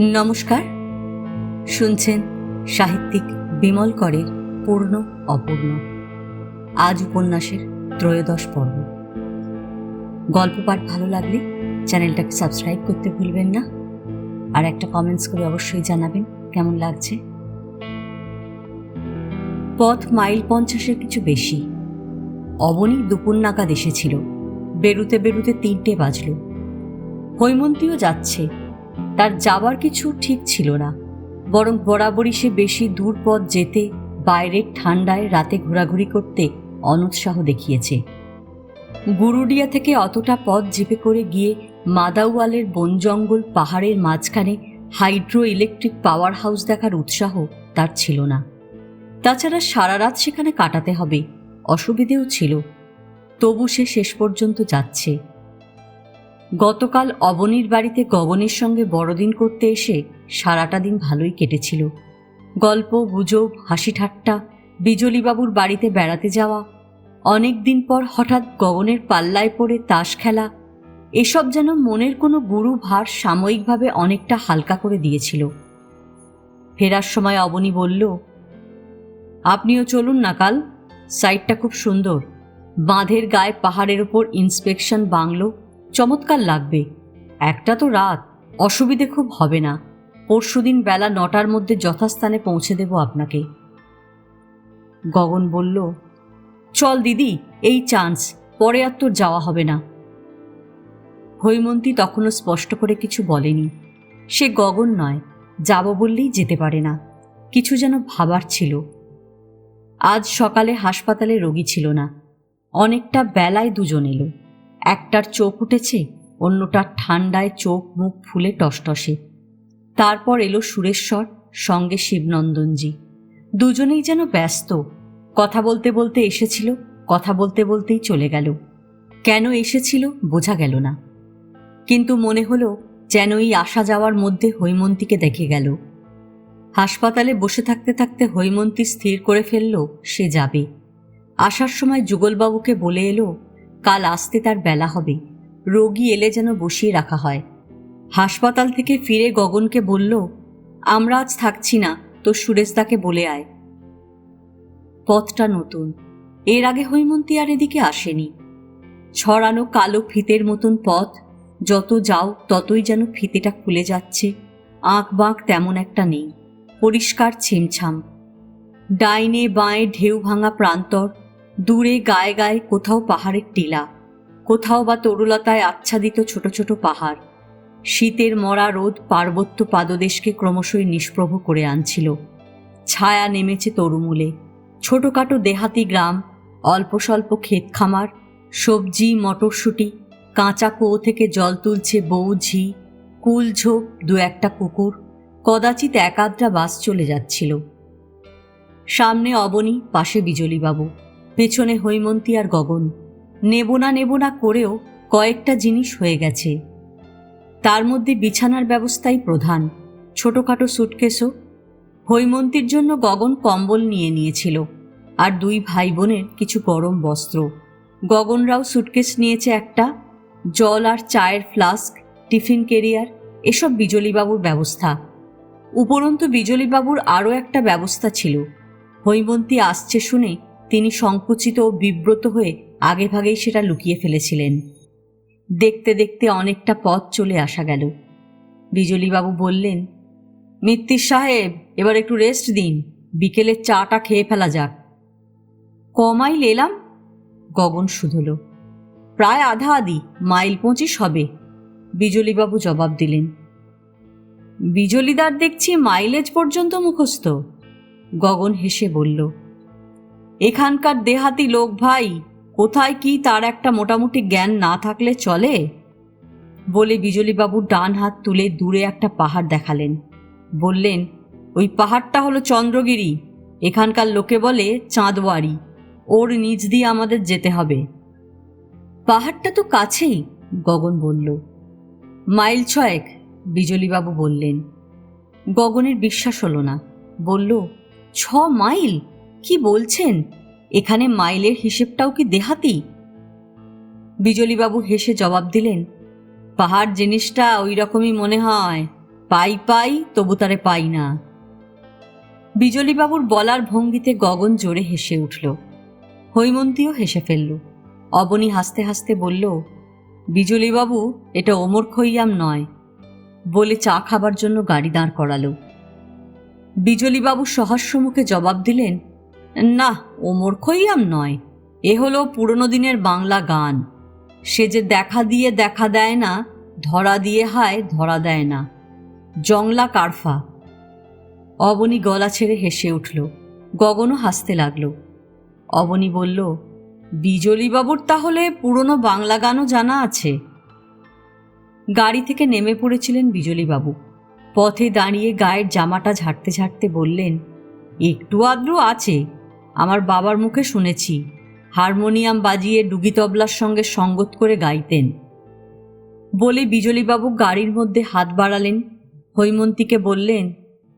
নমস্কার, শুনছেন সাহিত্যিক বিমল করের পূর্ণ অপূর্ণ। আজ উপন্যাসের ত্রয়োদশ পর্ব। গল্প পাঠ ভালো লাগলে চ্যানেলটাকে সাবস্ক্রাইব করতে ভুলবেন না, আর একটা কমেন্টস করে অবশ্যই জানাবেন কেমন লাগছে। পথ মাইল 50 কিছু বেশি। অবনী দুপুর নাগাদ এসেছিল। বেরুতে বেরুতে 3টে বাজল। হৈমন্তীও যাচ্ছে। তার যাবার কিছু ঠিক ছিল না, বরং বরাবরই সে বেশি দূর পথ যেতে, বাইরের ঠান্ডায় রাতে ঘোরাঘুরি করতে অনুৎসাহ দেখিয়েছে। গুরুডিয়া থেকে অতটা পথ জিপে করে গিয়ে মাদাউয়ালের বন জঙ্গল পাহাড়ের মাঝখানে হাইড্রো ইলেকট্রিক পাওয়ার হাউস দেখার উৎসাহ তার ছিল না। তাছাড়া সারা রাত সেখানে কাটাতে হবে, অসুবিধেও ছিল। তবু সে শেষ পর্যন্ত যাচ্ছে। গতকাল অবনীর বাড়িতে গগনের সঙ্গে বড়দিন করতে এসে সারাটা দিন ভালোই কেটেছিল। গল্প গুজব, হাসি ঠাট্টা, বিজলীবাবুর বাড়িতে বেড়াতে যাওয়া, অনেক দিন পর হঠাৎ গগনের পাল্লায় পড়ে তাস খেলা, এসব যেন মনের কোনো গুরু ভার সাময়িকভাবে অনেকটা হালকা করে দিয়েছিল। ফেরার সময় অবনী বলল, আপনিও চলুন না কাল, সাইটটা খুব সুন্দর। বাঁধের গায়ে পাহাড়ের ওপর ইন্সপেকশন বাংলো, চমৎকার লাগবে। একটা তো রাত, অসুবিধে খুব হবে না। পরশুদিন বেলা 9টার মধ্যে যথাস্থানে পৌঁছে দেব আপনাকে। গগন বলল, চল দিদি, এই চান্স, পরে আর তোর যাওয়া হবে না। হৈমন্তী তখনও স্পষ্ট করে কিছু বলেনি। সে গগন নয়, যাব বললেই যেতে পারে না। কিছু যেন ভাবার ছিল। আজ সকালে হাসপাতালে রোগী ছিল না। অনেকটা বেলায় দুজন এলো। একটার চোখ উঠেছে, অন্যটার ঠান্ডায় চোখ মুখ ফুলে টসটসে। তারপর এলো সুরেশ্বর, সঙ্গে শিবনন্দনজি। দুজনেই যেন ব্যস্ত। কথা বলতে বলতে এসেছিল, কথা বলতে বলতেই চলে গেল। কেন এসেছিল বোঝা গেল না, কিন্তু মনে হলো যেন এই আসা যাওয়ার মধ্যে হৈমন্তীকে দেখে গেল। হাসপাতালে বসে থাকতে থাকতে হৈমন্তী স্থির করে ফেলল সে যাবে। আসার সময় যুগলবাবুকে বলে এলো কাল আসতে তার বেলা হবে, রোগী এলে যেন বসিয়ে রাখা হয়। হাসপাতাল থেকে ফিরে গগনকে বলল, আমরা আজ থাকছি না, তো সুরেশদাকে বলে আয়। পথটা নতুন, এর আগে হৈমন্তী আর এদিকে আসেনি। ছড়ানো কালো ফিতের মতন পথ, যত যাও ততই যেন ফিতেটা খুলে যাচ্ছে। আঁক বাঁক তেমন একটা নেই, পরিষ্কার ছিমছাম। ডাইনে বাঁয়ে ঢেউ ভাঙা প্রান্তর, দূরে গায়ে গায়ে কোথাও পাহাড়ের টিলা, কোথাও বা তরুলতায় আচ্ছাদিত ছোট ছোট পাহাড়। শীতের মরা রোদ পার্বত্য পাদদেশকে ক্রমশই নিষ্প্রভ করে আনছিল। ছায়া নেমেছে তরুমূলে। ছোটখাটো দেহাতি গ্রাম, অল্প স্বল্প ক্ষেত খামার, সবজি মটরশুঁটি, কাঁচা কুয়ো থেকে জল তুলছে বউ ঝি, কুল ঝোপ, 2-1টা কুকুর, কদাচিৎ 1-আধটা বাস চলে যাচ্ছিল। সামনে অবনী, পাশে বিজলীবাবু, পেছনে হৈমন্তী আর গগন। নেব না করেও কয়েকটা জিনিস হয়ে গেছে। তার মধ্যে বিছানার ব্যবস্থাই প্রধান, ছোটখাটো সুটকেসও। হৈমন্তীর জন্য গগন কম্বল নিয়ে নিয়েছিল, আর 2 ভাই বোনের কিছু গরম বস্ত্র। গগনরাও সুটকেস নিয়েছে একটা, জল আর চায়ের ফ্লাস্ক, টিফিন ক্যারিয়ার, এসব বিজলীবাবুর ব্যবস্থা। উপরন্তু বিজলীবাবুর আরও একটা ব্যবস্থা ছিল। হৈমন্তী আসছে শুনে তিনি সংকুচিত ও বিব্রত হয়ে আগেভাগেই সেটা লুকিয়ে ফেলেছিলেন। দেখতে দেখতে অনেকটা পথ চলে আসা গেল। বিজলীবাবু বললেন, মিত্তির সাহেব, এবার একটু রেস্ট দিন, বিকেলের চাটা খেয়ে ফেলা যাক। কমাইল এলাম? গগন শুধল। প্রায় আধা আধি, মাইল 25 হবে, বিজলীবাবু জবাব দিলেন। বিজলীদার দেখছি মাইলেজ পর্যন্ত মুখস্থ। গগন হেসে বলল, এখানকার দেহাতি লোক ভাই, কোথায় কি তার একটা মোটামুটি জ্ঞান না থাকলে চলে। বলে বিজলীবাবু ডান হাত তুলে দূরে একটা পাহাড় দেখালেন। বললেন, ওই পাহাড়টা হলো চন্দ্রগিরি, এখানকার লোকে বলে চাঁদওয়ারি, ওর নিচ দিয়ে আমাদের যেতে হবে। পাহাড়টা তো কাছেই, গগন বলল। মাইল 6, বিজলীবাবু বললেন। গগনের বিশ্বাস হলো না, বলল, 6 মাইল? কি বলছেন? এখানে মাইলের হিসেবটাও কি দেহাতি? বিজলীবাবু হেসে জবাব দিলেন, পাহাড় জিনিসটা ওই রকমই মনে হয়, পাই পাই তবু তারে পাই না। বিজলীবাবুর বলার ভঙ্গিতে গগন জোরে হেসে উঠল। হৈমন্তীও হেসে ফেলল। অবনী হাসতে হাসতে বলল, বিজলীবাবু, এটা ওমর খৈয়াম নয়, বলে চা খাবার জন্য গাড়ি দাঁড় করালো। বিজলীবাবু সহাস্যমুখে জবাব দিলেন, না, ওমর খৈয়াম নয়, এ হলো পুরনো দিনের বাংলা গান। সে যে দেখা দিয়ে দেখা দেয় না, ধরা দিয়ে হায় ধরা দেয় না, জংলা কারফা। অবনী গলা ছেড়ে হেসে উঠল। গগনও হাসতে লাগল। অবনী বলল, বিজলীবাবুর তাহলে পুরনো বাংলা গানও জানা আছে। গাড়ি থেকে নেমে পড়েছিলেন বিজলীবাবু। পথে দাঁড়িয়ে গায়ের জামাটা ঝাড়তে ঝাড়তে বললেন, একটু আদ্রু আছে। আমার বাবার মুখে শুনেছি হারমোনিয়াম বাজিয়ে ডুগি তবলার সঙ্গে সঙ্গত করে গাইতেন। বলে বিজলীবাবু গাড়ির মধ্যে হাত বাড়ালেন। হৈমন্তীকে বললেন,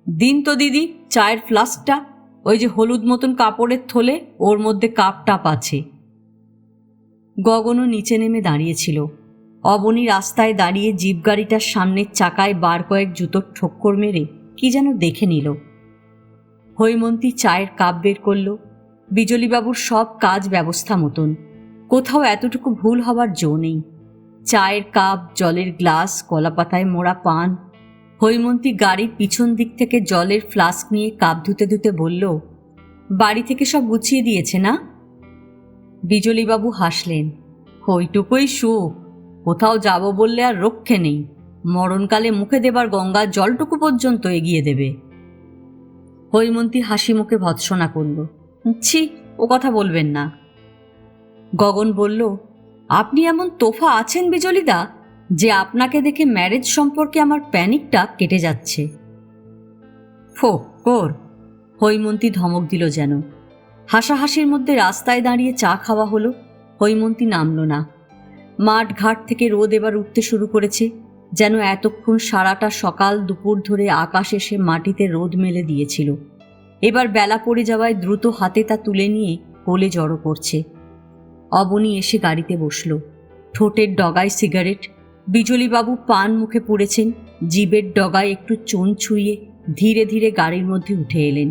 দিন তো দিদি চায়ের ফ্লাস্কটা, ওই যে হলুদ মতন কাপড়ের থলে, ওর মধ্যে কাপ টাপ আছে। গগনও নিচে নেমে দাঁড়িয়েছিল। অবনী রাস্তায় দাঁড়িয়ে জিপ গাড়িটার সামনের চাকায় বার কয়েক জুতোর ঠক্কর মেরে কি যেন দেখে নিল। হৈমন্তী চায়ের কাপ বের করল। বিজলীবাবুর সব কাজ ব্যবস্থা মতন, কোথাও এতটুকু ভুল হবার জো নেই। চায়ের কাপ, জলের গ্লাস, কলাপাতায় মোড়া পান। হৈমন্তী গাড়ির পিছন দিক থেকে জলের ফ্লাস্ক নিয়ে কাপ ধুতে ধুতে বলল, বাড়ি থেকে সব গুছিয়ে দিয়েছে না? বিজলীবাবু হাসলেন, ওইটুকুই সুখ, কোথাও যাব বললে আর রক্ষে নেই। মরণকালে মুখে দেবার গঙ্গার জলটুকু পর্যন্ত এগিয়ে দেবে। হৈমন্তী হাসি মুখে ভৎসনা করল, ছি, ও কথা বলবেন না। গগন বলল, আপনি এমন তোফা আছেন বিজলীদা, যে আপনাকে দেখে ম্যারেজ সম্পর্কে আমার প্যানিকটা কেটে যাচ্ছে। ফোকর, হৈমন্তী ধমক দিল যেন। হাসাহাসির মধ্যে রাস্তায় দাঁড়িয়ে চা খাওয়া হলো। হৈমন্তী নামল না। মাঠ ঘাট থেকে রোদ এবার উঠতে শুরু করেছে, যেন এতক্ষণ সারাটা সকাল দুপুর ধরে আকাশ এসে মাটিতে রোদ মেলে দিয়েছিল। এবার বেলা পড়ে যাওয়ায় দ্রুত হাতে তা তুলে নিয়ে কোলে জড়ো করছে। অবনী এসে গাড়িতে বসল। ঠোঁটের ডগায় সিগারেট। বিজলীবাবু পান মুখে পুড়েছেন, জিবের ডগায় একটু চুন ছুঁয়ে ধীরে ধীরে গাড়ির মধ্যে উঠে এলেন।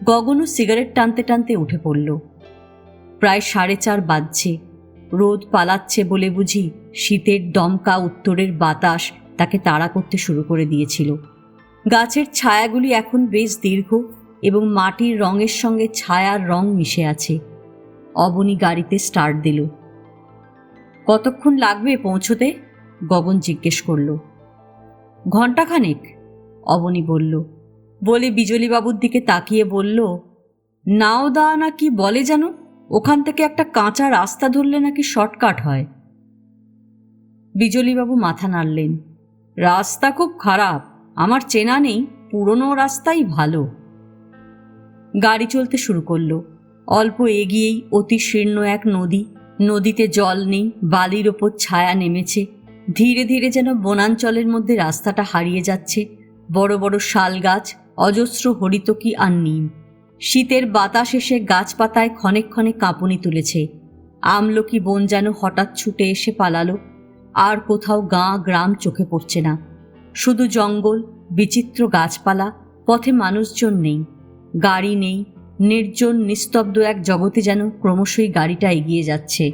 গগনও সিগারেট টানতে টানতে উঠে পড়ল। প্রায় 4:30 বাজছে। রোদ পালাচ্ছে বলে বুঝি শীতের দমকা উত্তরের বাতাস তাকে তাড়া করতে শুরু করে দিয়েছিল। গাছের ছায়াগুলি এখন বেশ দীর্ঘ এবং মাটির রঙের সঙ্গে ছায়ার রং মিশে আছে। অবনী গাড়িতে স্টার্ট দিল। কতক্ষণ লাগবে পৌঁছতে? গগন জিজ্ঞেস করল। ঘণ্টাখানেক, অবনী বলল। বলে বিজলীবাবুর দিকে তাকিয়ে বলল, নাওদা না কি বলে যেন, ওখান থেকে একটা কাঁচা রাস্তা ধরলে নাকি শর্টকাট হয়। বিজলীবাবু মাথা নাড়লেন। রাস্তা খুব খারাপ, আমার চেনা নেই, পুরনো রাস্তাই ভালো। গাড়ি চলতে শুরু করলো। অল্প এগিয়েই অতি শীর্ণ এক নদী। নদীতে জল নেই, বালির ওপর ছায়া নেমেছে। ধীরে ধীরে যেন বনাঞ্চলের মধ্যে রাস্তাটা হারিয়ে যাচ্ছে। বড় বড় শাল গাছ, অজস্র হরিতকি আর নিম। শীতের বাতাস এসে গাছপাতায় ক্ষণে ক্ষণে কাঁপুনি তুলেছে। আমলকি বন যেন হঠাৎ ছুটে এসে পালালো। আর কোথাও গাঁ গ্রাম চোখে পড়ছে না, শুধু জঙ্গল, বিচিত্র গাছপালা। পথে মানুষজন নেই, গাড়ি নেই। নির্জন নিস্তব্ধ এক জগতে যেন ক্রমশই গাড়িটা এগিয়ে যাচ্ছে।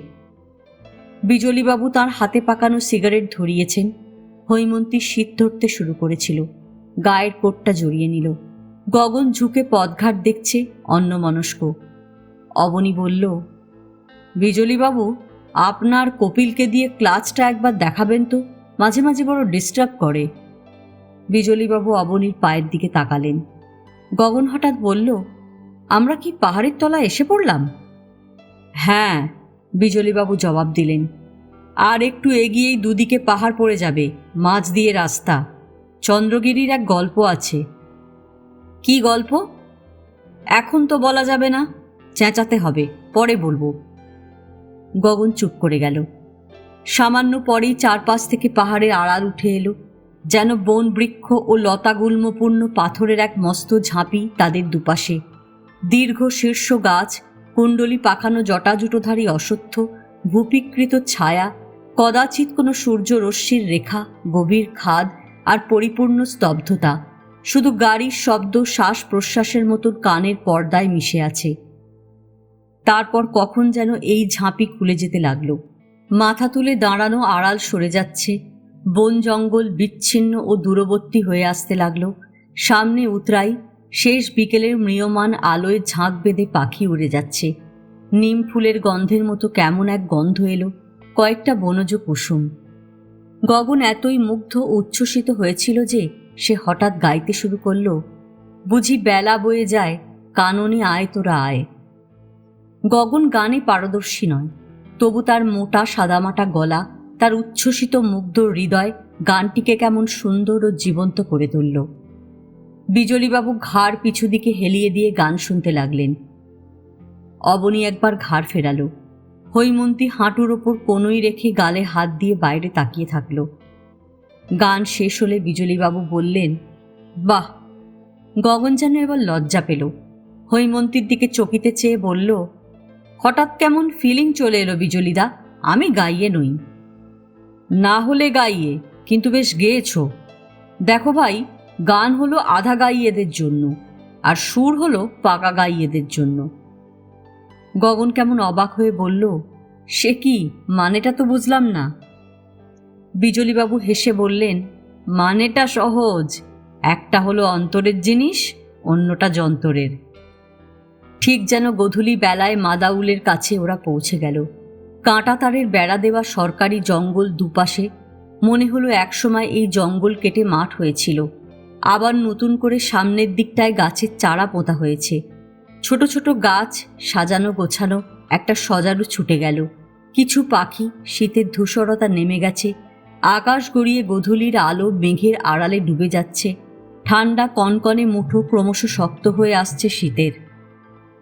বিজলীবাবু তাঁর হাতে পাকানো সিগারেট ধরিয়েছেন। হৈমন্তী শীত ধরতে শুরু করেছিল। গায়ের কোটটা জড়িয়ে নিল। গগন ঝুঁকে পথঘাট দেখছে, অন্যমনস্ক। অবনী বলল, বিজলীবাবু, আপনার কপিলকে দিয়ে ক্লাচটা একবার দেখাবেন তো, মাঝে মাঝে বড় ডিস্টার্ব করে। বিজলীবাবু অবনীর পায়ের দিকে তাকালেন। গগন হঠাৎ বলল, আমরা কি পাহাড়ের তলায় এসে পড়লাম? হ্যাঁ, বিজলীবাবু জবাব দিলেন। আর একটু এগিয়েই দুদিকে পাহাড় পড়ে যাবে, মাঝ দিয়ে রাস্তা। চন্দ্রগিরির এক গল্প আছে। কি গল্প? এখন তো বলা যাবে না, চেঁচাতে হবে, পরে বলবো। গগন চুপ করে গেল। সামান্য পরেই চারপাশ থেকে পাহাড়ের আড়াল উঠে এলো, যেন বন বৃক্ষ ও লতাগুল্মপূর্ণ পাথরের এক মস্ত ঝাঁপি তাদের দুপাশে। দীর্ঘ শীর্ষ গাছ, কুণ্ডলি পাখানো জটাজুটোধারী অশ্বত্থ, ভূপিকৃত ছায়া, কদাচিৎ কোনো সূর্য রশ্মির রেখা, গভীর খাদ আর পরিপূর্ণ স্তব্ধতা। শুধু গাড়ির শব্দ শ্বাস প্রশ্বাসের মতন কানের পর্দায় মিশে আছে। তারপর কখন যেন এই ঝাঁপি খুলে যেতে লাগলো। মাথা তুলে দাঁড়ানো আড়াল সরে যাচ্ছে, বন জঙ্গল বিচ্ছিন্ন ও দূরবর্তী হয়ে আসতে লাগলো। সামনে উতরাই, শেষ বিকেলের ম্রিয়মান আলোয় ঝাঁক বেঁধে পাখি উড়ে যাচ্ছে। নিম ফুলের গন্ধের মতো কেমন এক গন্ধ এলো, কয়েকটা বনজ কুসুম। গগন এতই মুগ্ধ ও উচ্ছ্বসিত হয়েছিল যে সে হঠাৎ গাইতে শুরু করল, বুঝি বেলা বয়ে যায়, কাননে আয় তোরা আয়। গগন গানে পারদর্শী নয়, তবু তার মোটা সাদামাটা গলা, তার উচ্ছ্বসিত মুগ্ধ হৃদয় গানটিকে কেমন সুন্দর ও জীবন্ত করে তুলল। বিজলীবাবু ঘাড় পিছু দিকে হেলিয়ে দিয়ে গান শুনতে লাগলেন। অবনী একবার ঘাড় ফেরালো। হৈমন্তী হাঁটুর ওপর কনুই রেখে গালে হাত দিয়ে বাইরে তাকিয়ে থাকল। গান শেষ হলে বিজলীবাবু বললেন, বাহ। গগন যেন এবার লজ্জা পেল। হৈমন্তীর দিকে চকিতে চেয়ে বলল, হঠাৎ কেমন ফিলিং চলে এলো বিজলীদা, আমি গাইয়ে নই। না হলে গাইয়ে, কিন্তু বেশ গেয়েছ। দেখো ভাই, গান হলো আধা গাইয়েদের জন্য, আর সুর হলো পাকা গাইয়েদের জন্য। গগন কেমন অবাক হয়ে বলল, সে কি, মানেটা তো বুঝলাম না। বিজলীবাবু হেসে বললেন, মানেটা সহজ, একটা হলো অন্তরের জিনিস, অন্যটা যন্তরের। ঠিক যেন গধূলি বেলায় মাদাউলের কাছে ওরা পৌঁছে গেল। কাঁটা তারের বেড়া দেওয়া সরকারি জঙ্গল দুপাশে। মনে হলো একসময় এই জঙ্গল কেটে মাঠ হয়েছিল, আবার নতুন করে সামনের দিকটায় গাছের চারা পোঁতা হয়েছে। ছোট ছোট গাছ সাজানো গোছানো, একটা সজারু ছুটে গেল। কিছু পাখি, শীতের ধূসরতা নেমে গেছে। আকাশ গড়িয়ে গধূলির আলো মেঘের আড়ালে ডুবে যাচ্ছে। ঠান্ডা কনকনে মুঠো ক্রমশ শক্ত হয়ে আসছে শীতের।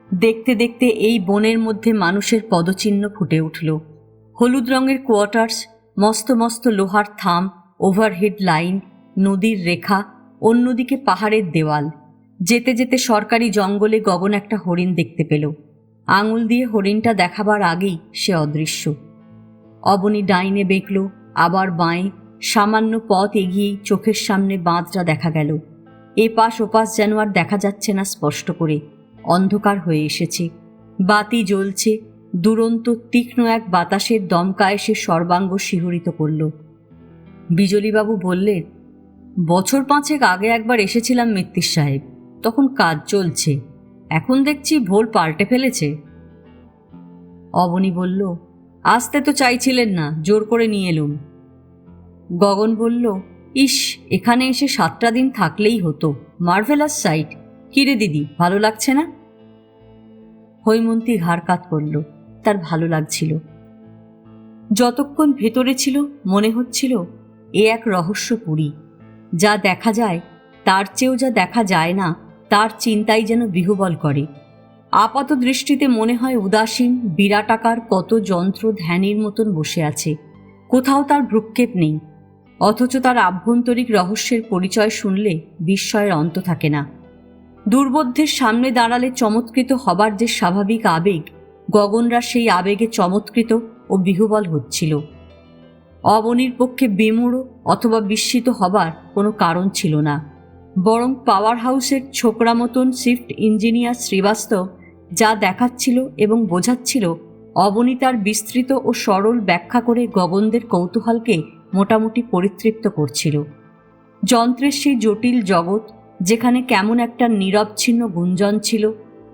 দেখতে দেখতে এই বনের মধ্যে মানুষের পদচিহ্ন ফুটে উঠল। হলুদ রঙের কোয়ার্টার্স, মস্ত মস্ত লোহার থাম, ওভারহেড লাইন, নদীর রেখা, অন্যদিকে পাহাড়ের দেওয়াল। যেতে যেতে সরকারি জঙ্গলে গগন একটা হরিণ দেখতে পেল। আঙুল দিয়ে হরিণটা দেখাবার আগেই সে অদৃশ্য। অবনী ডাইনে বেঁকল, আবার বাঁয়ে। সামান্য পথ এগিয়েই চোখের সামনে বাঁধটা দেখা গেল। এপাশ ওপাশ যেন আর দেখা যাচ্ছে না স্পষ্ট করে, অন্ধকার হয়ে এসেছে। বাতি জ্বলছে, দুরন্ত তীক্ষ্ণ এক বাতাসের দমকা এসে সর্বাঙ্গ শিহরিত করল। বিজলীবাবু বললেন, বছর 5 আগে একবার এসেছিলাম মিত্তির সাহেব, তখন কাজ চলছে, এখন দেখছি ভোল পাল্টে ফেলেছে। অবনী বলল, আসতে তো চাইছিলেন না, জোর করে নিয়ে এলুম। গগন বলল, ইস, এখানে এসে 7টা দিন থাকলেই হতো, মার্ভেলাস সাইট। কিরে দিদি, ভালো লাগছে না? হৈমন্তী ঘাড় কাত করল, তার ভালো লাগছিল। যতক্ষণ ভেতরে ছিল মনে হচ্ছিল এ এক রহস্যপুরী। যা দেখা যায় তার চেয়েও যা দেখা যায় না, তার চিন্তাই যেন বিহ্বল করে। আপাত দৃষ্টিতে মনে হয় উদাসীন বিরাটাকার কত যন্ত্র ধ্যানের মতন বসে আছে, কোথাও তার ভ্রুক্ষেপ নেই। অথচ তার আভ্যন্তরিক রহস্যের পরিচয় শুনলে বিস্ময়ের অন্ত থাকে না। দুর্বোধ্যের সামনে দাঁড়ালে চমৎকৃত হবার যে স্বাভাবিক আবেগ, গগনরা সেই আবেগে চমৎকৃত ও বিহ্বল হচ্ছিল। অবনীর পক্ষে বিমূঢ় অথবা বিস্মিত হবার কোনো কারণ ছিল না, বরং পাওয়ার হাউসের ছোকরা মতন শিফট ইঞ্জিনিয়ার শ্রীবাস্তব যা দেখাচ্ছিল এবং বোঝাচ্ছিল, অবনী তার বিস্তৃত ও সরল ব্যাখ্যা করে গগনদের কৌতূহলকে মোটামুটি পরিতৃপ্ত করছিল। যন্ত্রের সেই জটিল জগৎ, যেখানে কেমন একটা নিরবচ্ছিন্ন গুঞ্জন ছিল,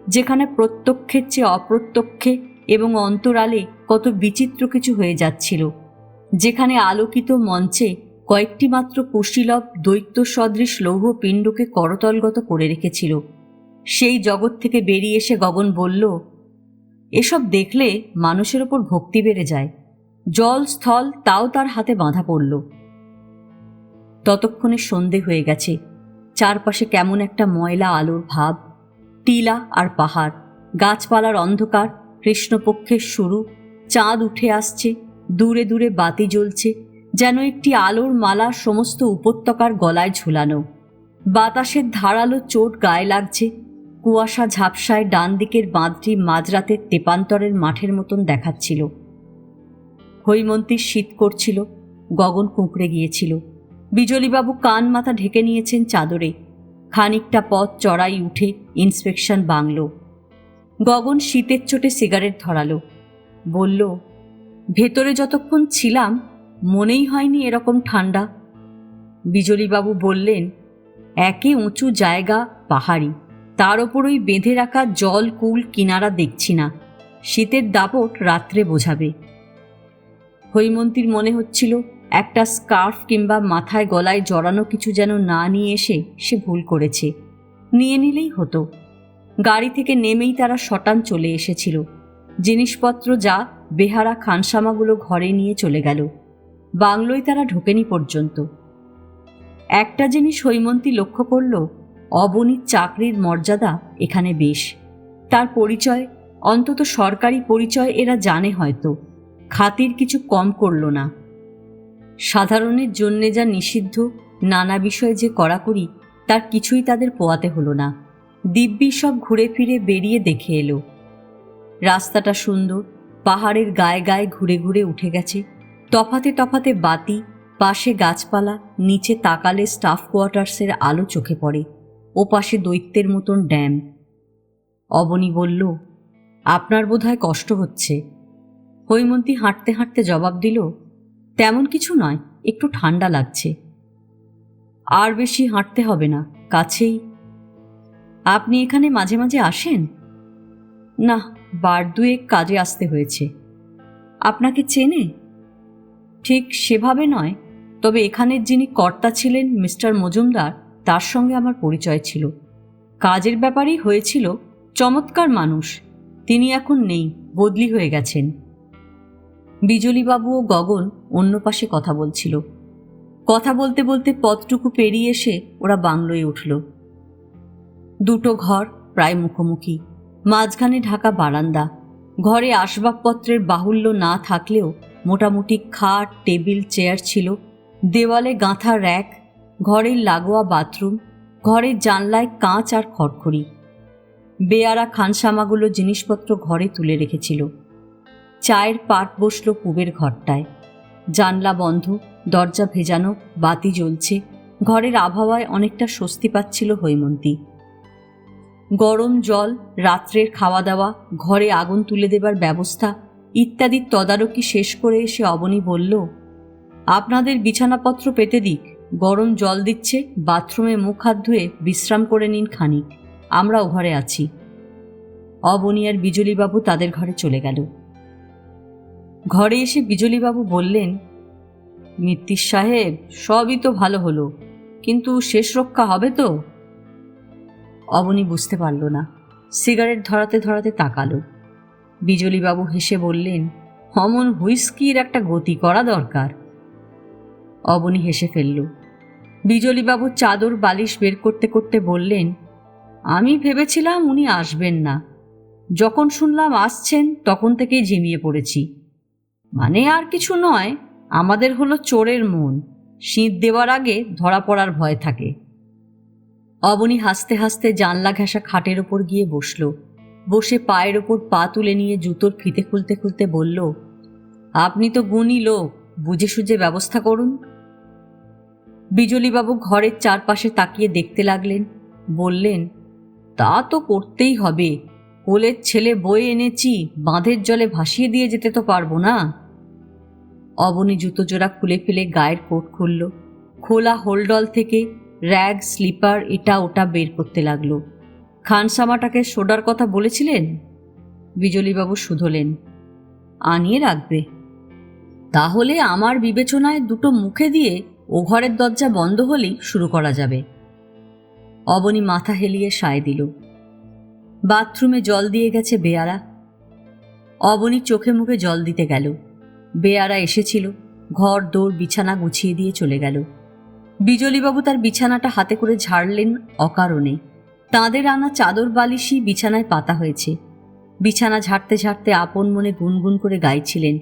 যেখানে প্রত্যক্ষের চেয়ে অপ্রত্যক্ষে এবং অন্তরালে কত বিচিত্র কিছু হয়ে যাচ্ছিল, যেখানে আলোকিত মঞ্চে কয়েকটি মাত্র কুশীলব দৈত্য সদৃশ লৌহ পিণ্ডকে করতলগত করে রেখেছিল, সেই জগৎ থেকে বেরিয়ে এসে গগন বলল, এসব দেখলে মানুষের ওপর ভক্তি বেড়ে যায়। জল স্থল তাও তার হাতে বাঁধা পড়ল। ততক্ষণে সন্ধে হয়ে গেছে। চারপাশে কেমন একটা ময়লা আলোর ভাব। টিলা আর পাহাড়, গাছপালার অন্ধকার, কৃষ্ণপক্ষের শুরু, চাঁদ উঠে আসছে, দূরে দূরে বাতি জ্বলছে, যেন একটি আলোর মালা সমস্ত উপত্যকার গলায় ঝুলানো। বাতাসের ধারালো চোট গায়ে লাগছে। কুয়াশা ঝাপসায় ডান দিকের বাঁধটি মাঝরাতের তেপান্তরের মাঠের মতন দেখাচ্ছিল। হৈমন্তীর শীত করছিল, গগন কুঁকড়ে গিয়েছিল। বিজলীবাবু কান মাথা ঢেকে নিয়েছেন চাদরে। খানিকটা পথ চড়াই উঠে ইন্সপেকশন বাংলো। গগন শীতের চোটে সিগারেট ধরালো। বলল, ভেতরে যতক্ষণ ছিলাম মনেই হয়নি এরকম ঠান্ডা। বিজলীবাবু বললেন, একে উঁচু জায়গা, পাহাড়ি, তার ওপরই বেঁধে রাখা জল কুল কিনারা দেখছি না। শীতের দাপট রাত্রে বোঝাবে। হৈমন্তীর মনে হচ্ছিল একটা স্কার্ফ কিংবা মাথায় গলায় জড়ানো কিছু যেন না নিয়ে এসে সে ভুল করেছে। নিয়ে নিলেই হতো। গাড়ি থেকে নেমেই তারা শটান চলে এসেছিল। জিনিসপত্র যা বেহারা খানসামাগুলো ঘরে নিয়ে চলে গেল। বাংলোয় তারা ঢোকেনি পর্যন্ত। একটা জিনিস হৈমন্তী লক্ষ্য করল, অবনীর চাকরির মর্যাদা এখানে বেশ। তার পরিচয়, অন্তত সরকারি পরিচয় এরা জানে হয়তো। খাতির কিছু কম করল না। সাধারণের জন্যে যা নিষিদ্ধ, নানা বিষয়ে যে কড়াকড়ি, তার কিছুই তাদের পোয়াতে হলো না। দিব্যি সব ঘুরে ফিরে বেরিয়ে দেখে এলো। রাস্তাটা সুন্দর, পাহাড়ের গায়ে গায়ে ঘুরে ঘুরে উঠে গেছে। তফাতে তফাতে বাতি, পাশে গাছপালা, নিচে তাকালে স্টাফ কোয়ার্টার্সের আলো চোখে পড়ে। ও পাশে দৈত্যের মতন ড্যাম। অবনী বলল, আপনার বোধহয় কষ্ট হচ্ছে। হৈমন্তী হাঁটতে হাঁটতে জবাব দিল, তেমন কিছু নয়, একটু ঠান্ডা লাগছে। আর বেশি হাঁটতে হবে না, কাছেই। আপনি এখানে মাঝে মাঝে আসেন? না, বার দুয়েক কাজে আসতে হয়েছে। আপনাকে চেনে? ঠিক সেভাবে নয়, তবে এখানের যিনি কর্তা ছিলেন মিস্টার মজুমদার, তার সঙ্গে আমার পরিচয় ছিল। কাজের ব্যাপারেই হয়েছিল। চমৎকার মানুষ। তিনি এখন নেই, বদলি হয়ে গেছেন। বিজলীবাবু ও গগন অন্য পাশে কথা বলছিল। কথা বলতে বলতে পথটুকু পেরিয়ে এসে ওরা বাংলোয় উঠল। দুটো ঘর প্রায় মুখোমুখি, মাঝখানে ঢাকা বারান্দা। ঘরে আসবাবপত্রের বাহুল্য না থাকলেও মোটামুটি খাট, টেবিল, চেয়ার ছিল। দেওয়ালে গাঁথা র্যাক, ঘরের লাগোয়া বাথরুম, ঘরের জানলায় কাঁচ আর খড়খড়ি। বেয়ারা খানসামাগুলো জিনিসপত্র ঘরে তুলে রেখেছিল। চায়ের পাট বসল পুবের ঘরটায়। জানলা বন্ধ, দরজা ভেজানো, বাতি জ্বলছে। ঘরের আবহাওয়ায় অনেকটা স্বস্তি পাচ্ছিল হৈমন্তী। গরম জল, রাত্রের খাওয়া দাওয়া, ঘরে আগুন তুলে দেবার ব্যবস্থা ইত্যাদির তদারকি শেষ করে এসে অবনী বলল, আপনাদের বিছানাপত্র পেতে দিক, গরম জল দিচ্ছে, বাথরুমে মুখ হাত ধুয়ে বিশ্রাম করে নিন খানিক, আমরাও ঘরে আছি। অবনী আর বিজলীবাবু তাদের ঘরে চলে গেল। ঘরে এসে বিজলীবাবু বললেন, মিত্তির সাহেব, সবই তো ভালো হলো, কিন্তু শেষ রক্ষা হবে তো? অবনী বুঝতে পারল না। সিগারেট ধরাতে ধরাতে তাকালো। বিজলীবাবু হেসে বললেন, অমন হুইস্কির একটা গতি করা দরকার। অবনী হেসে ফেলল। বিজলীবাবু চাদর বালিশ বের করতে করতে বললেন, আমি ভেবেছিলাম উনি আসবেন না। যখন শুনলাম আসছেন তখন থেকেই ঝিমিয়ে পড়েছি। মানে আর কিছু নয়, আমাদের হলো চোরের মন, শীত দেওয়ার আগে ধরা পড়ার ভয় থাকে। অবনী হাসতে হাসতে জানলা ঘেঁষা খাটের ওপর গিয়ে বসল। বসে পায়ের ওপর পা তুলে নিয়ে জুতোর ফিতে খুলতে খুলতে বলল, আপনি তো গুণী লোক, বুঝে সুঝে ব্যবস্থা করুন। বিজলীবাবু ঘরের চারপাশে তাকিয়ে দেখতে লাগলেন। বললেন, তা তো করতেই হবে। কোলের ছেলে বয়ে এনেছি, বাঁধের জলে ভাসিয়ে দিয়ে যেতে তো পারবো না। অবনী জুতো জোড়া খুলে ফেলে গায়ের কোট খুলল। খোলা হোলডল থেকে র্যাগ, স্লিপার, এটা ওটা বের করতে লাগলো। খানসামাটাকে সোডার কথা বলেছিলেন? বিজলীবাবু শুধলেন, আনিয়ে রাখবে। তাহলে আমার বিবেচনায় দুটো মুখে দিয়ে ও ঘরের দরজা বন্ধ হলেই শুরু করা যাবে। অবনী মাথা হেলিয়ে সায় দিল। বাথরুমে জল দিয়ে গেছে বেয়ারা। অবনী চোখে মুখে জল দিতে গেল। বেয়ারা এসেছিল, ঘর দৌড় বিছানা গুছিয়ে দিয়ে চলে গেল। বিজলীবাবু তার বিছানাটা হাতে করে ঝাড়লেন অকারণে। তাঁদের আনা চাদর বালিশই বিছানায় পাতা হয়েছে। বিছানা ঝাড়তে ঝাড়তে আপন মনে গুনগুন করে গাইছিলেন,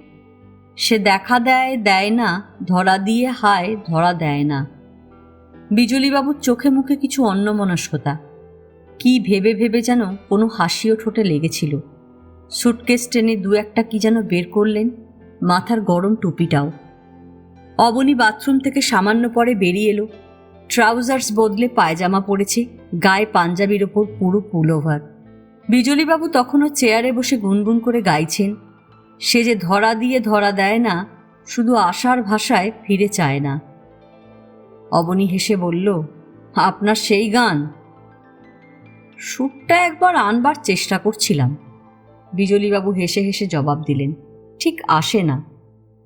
সে দেখা দেয় দেয় না, ধরা দিয়ে হায় ধরা দেয় না। বিজলীবাবুর চোখে মুখে কিছু অন্যমনস্কতা। কি ভেবে ভেবে যেন কোনো হাসিও ঠোঁটে লেগেছিল। সুটকেস টেনে দু একটা কি যেন বের করলেন, মাথার গরম টুপিটাও। অবনী বাথরুম থেকে সামান্য পরে বেরিয়ে এলো। ট্রাউজার্স বদলে পায়জামা পরেছে, গায়ে পাঞ্জাবির ওপর পুরো পুলওভার। বিজলীবাবু তখনও চেয়ারে বসে গুনগুন করে গাইছেন, সে যে ধরা দিয়ে ধরা দেয় না, শুধু আশার ভাষায় ফিরে চায় না। অবনী হেসে বলল, আপনার সেই গান? সুরটা একবার আনবার চেষ্টা করছিলাম। বিজলীবাবু হেসে হেসে জবাব দিলেন, ঠিক আসে না।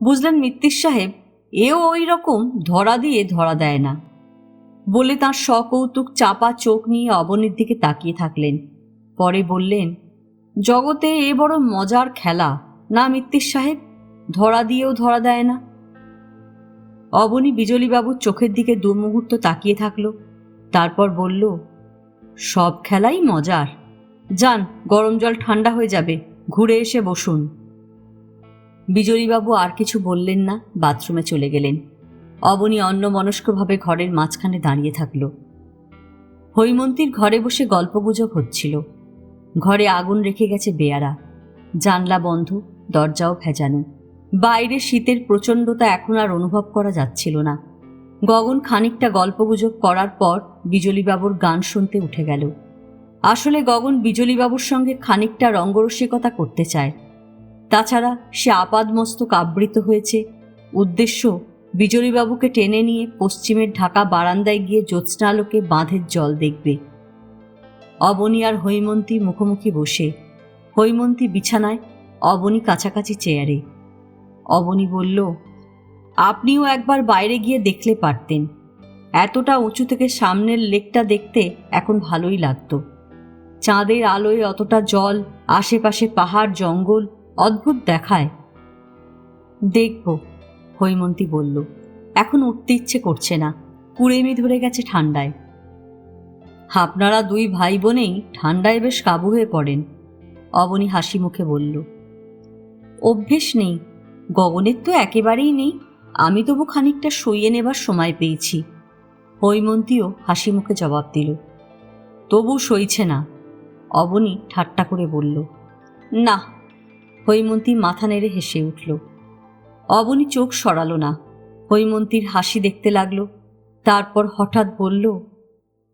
বুঝলেন মিত্তির সাহেব, এও ওই রকম ধরা দিয়ে ধরা দেয় না। বলে তাঁর সকৌতুক চাপা চোখ নিয়ে অবনীর দিকে তাকিয়ে থাকলেন। পরে বললেন, জগতে এ বড় মজার খেলা না মিত্তির সাহেব, ধরা দিয়েও ধরা দেয় না। অবনী বিজলীবাবুর চোখের দিকে দুমুহূর্ত তাকিয়ে থাকল, তারপর বলল, সব খেলাই মজার। যান, গরম জল ঠান্ডা হয়ে যাবে, ঘুরে এসে বসুন। বিজলীবাবু আর কিছু বললেন না, বাথরুমে চলে গেলেন। অবনী অন্যমনস্কভাবে ঘরের মাঝখানে দাঁড়িয়ে থাকল। হৈমন্তীর ঘরে বসে গল্পগুজব হচ্ছিল। ঘরে আগুন রেখে গেছে বেয়ারা, জানলা বন্ধ, দরজাও ভেজানো। বাইরে শীতের প্রচণ্ডতা এখন আর অনুভব করা যাচ্ছিল না। গগন খানিকটা গল্পগুজব করার পর বিজলীবাবুর গান শুনতে উঠে গেল। আসলে গগন বিজলীবাবুর সঙ্গে খানিকটা রঙ্গরসিকতা করতে চায়। তাছাড়া সে আপাদমস্তক আবৃত হয়েছে, উদ্দেশ্য বিজলীবাবুকে টেনে নিয়ে পশ্চিমের ঢাকা বারান্দায় গিয়ে জ্যোৎস্নালোকে বাঁধের জল দেখবে। অবনী আর হৈমন্তী মুখোমুখি বসে, হৈমন্তী বিছানায়, অবনী কাছাকাছি চেয়ারে। অবনী বলল, আপনিও একবার বাইরে গিয়ে দেখলে পারতেন। এতটা উঁচু থেকে সামনের লেকটা দেখতে এখন ভালোই লাগতো। চাঁদের আলোয় অতটা জল, আশেপাশে পাহাড় জঙ্গল, অদ্ভুত দেখায়। দেখব, হৈমন্তী বলল। এখন উঠতে ইচ্ছে করছে না, কুড়েমি ধরে গেছে ঠান্ডায়। আপনারা দুই ভাই বোনেই ঠান্ডায় বেশ কাবু হয়ে পড়েন, অবনী হাসি মুখে বলল। অভ্যেস নেই, গগনের তো একেবারেই নেই। আমি তবু খানিকটা সইয়ে নেবার সময় পেয়েছি। হৈমন্তীও হাসি মুখে জবাব দিল। তবু সইছে না, অবনী ঠাট্টা করে বলল। না, হৈমন্তী মাথা নেড়ে হেসে উঠল। অবনী চোখ সরালো না, হৈমন্তীর হাসি দেখতে লাগলো। তারপর হঠাৎ বলল,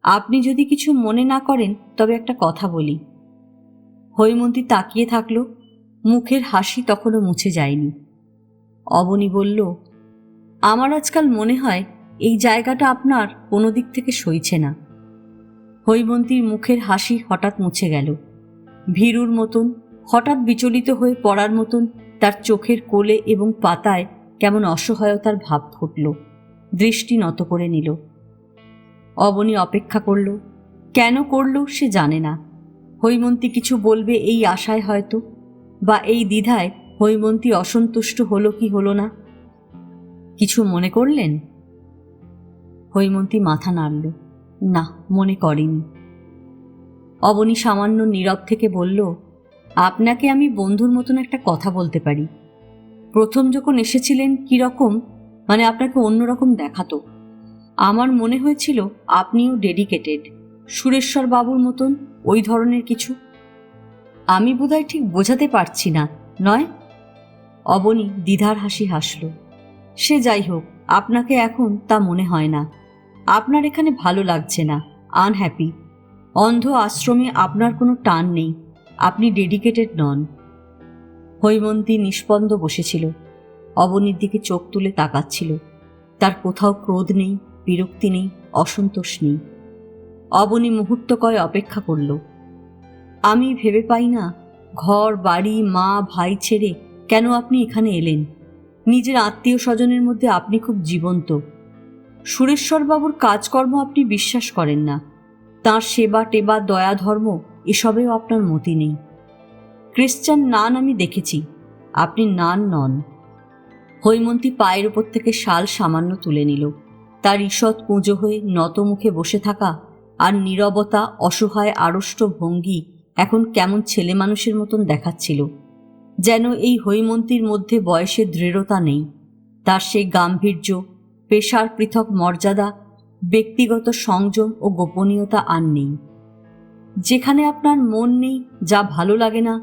আপনি যদি কিছু মনে না করেন তবে একটা কথা বলি। হৈমন্তী তাকিয়ে থাকল, মুখের হাসি তখনও মুছে যায়নি। অবনী বলল, আমার আজকাল মনে হয় এই জায়গাটা আপনার কোনো দিক থেকে সইছে না। হৈমন্তীর মুখের হাসি হঠাৎ মুছে গেল। ভীরুর মতন, হঠাৎ বিচলিত হয়ে পড়ার মতন তার চোখের কোলে এবং পাতায় কেমন অসহায়তার ভাব ফুটল। দৃষ্টি নত করে নিল। অবনী অপেক্ষা করল। কেন করল সে জানে না। হৈমন্তী কিছু বলবে এই আশায় হয়তো, বা এই দ্বিধায় হৈমন্তী অসন্তুষ্ট হলো কি হলো না। কিছু মনে করলেন? হৈমন্তী মাথা নাড়ল, না, মনে করেনি। অবনী সামান্য নীরব থেকে বলল, আপনাকে আমি বন্ধুর মতন একটা কথা বলতে পারি। প্রথম যখন এসেছিলেন কীরকম, মানে আপনাকে অন্যরকম দেখাতো। আমার মনে হয়েছিল আপনিও ডেডিকেটেড, সুরেশ্বর বাবুর মতন, ওই ধরনের কিছু। আমি বোধহয় ঠিক বোঝাতে পারছি না, নয়? অবনী দ্বিধার হাসি হাসল। সে যাই হোক, আপনাকে এখন তা মনে হয় না। আপনার এখানে ভালো লাগছে না, আনহ্যাপি। অন্ধ আশ্রমে আপনার কোনো টান নেই, আপনি ডেডিকেটেড নন। হৈমন্তী নিষ্পন্দ বসেছিল, অবনীর দিকে চোখ তুলে তাকাচ্ছিল। তার কোথাও ক্রোধ নেই, বিরক্তি নেই, অসন্তোষ নেই। অবনী মুহূর্ত কয় অপেক্ষা করল। আমি ভেবে পাই না, ঘর বাড়ি মা ভাই ছেড়ে কেন আপনি এখানে এলেন। নিজের আত্মীয় স্বজনের মধ্যে আপনি খুব জীবন্ত। সুরেশ্বরবাবুর কাজকর্ম আপনি বিশ্বাস করেন না, তাঁর সেবা টেবা দয়া ধর্ম এসবেও আপনার মতি নেই। খ্রিশ্চান নান আমি দেখেছি, আপনি নান নন। হৈমন্তী পায়ের উপর থেকে শাল সামান্য তুলে নিল। তার ঈষৎ কুঁজো হয়ে নত মুখে বসে থাকা আর নীরবতা, অসহায় আড়ষ্ট ভঙ্গি এখন কেমন ছেলে মানুষের মতন দেখাচ্ছিল। যেন এই হৈমন্তীর মধ্যে বয়সের দৃঢ়তা নেই, তার সেই গাম্ভীর্য, পেশার পৃথক মর্যাদা, ব্যক্তিগত সংযম ও গোপনীয়তা আর নেই। যেখানে আপনার মন নেই, যা ভালো লাগে না,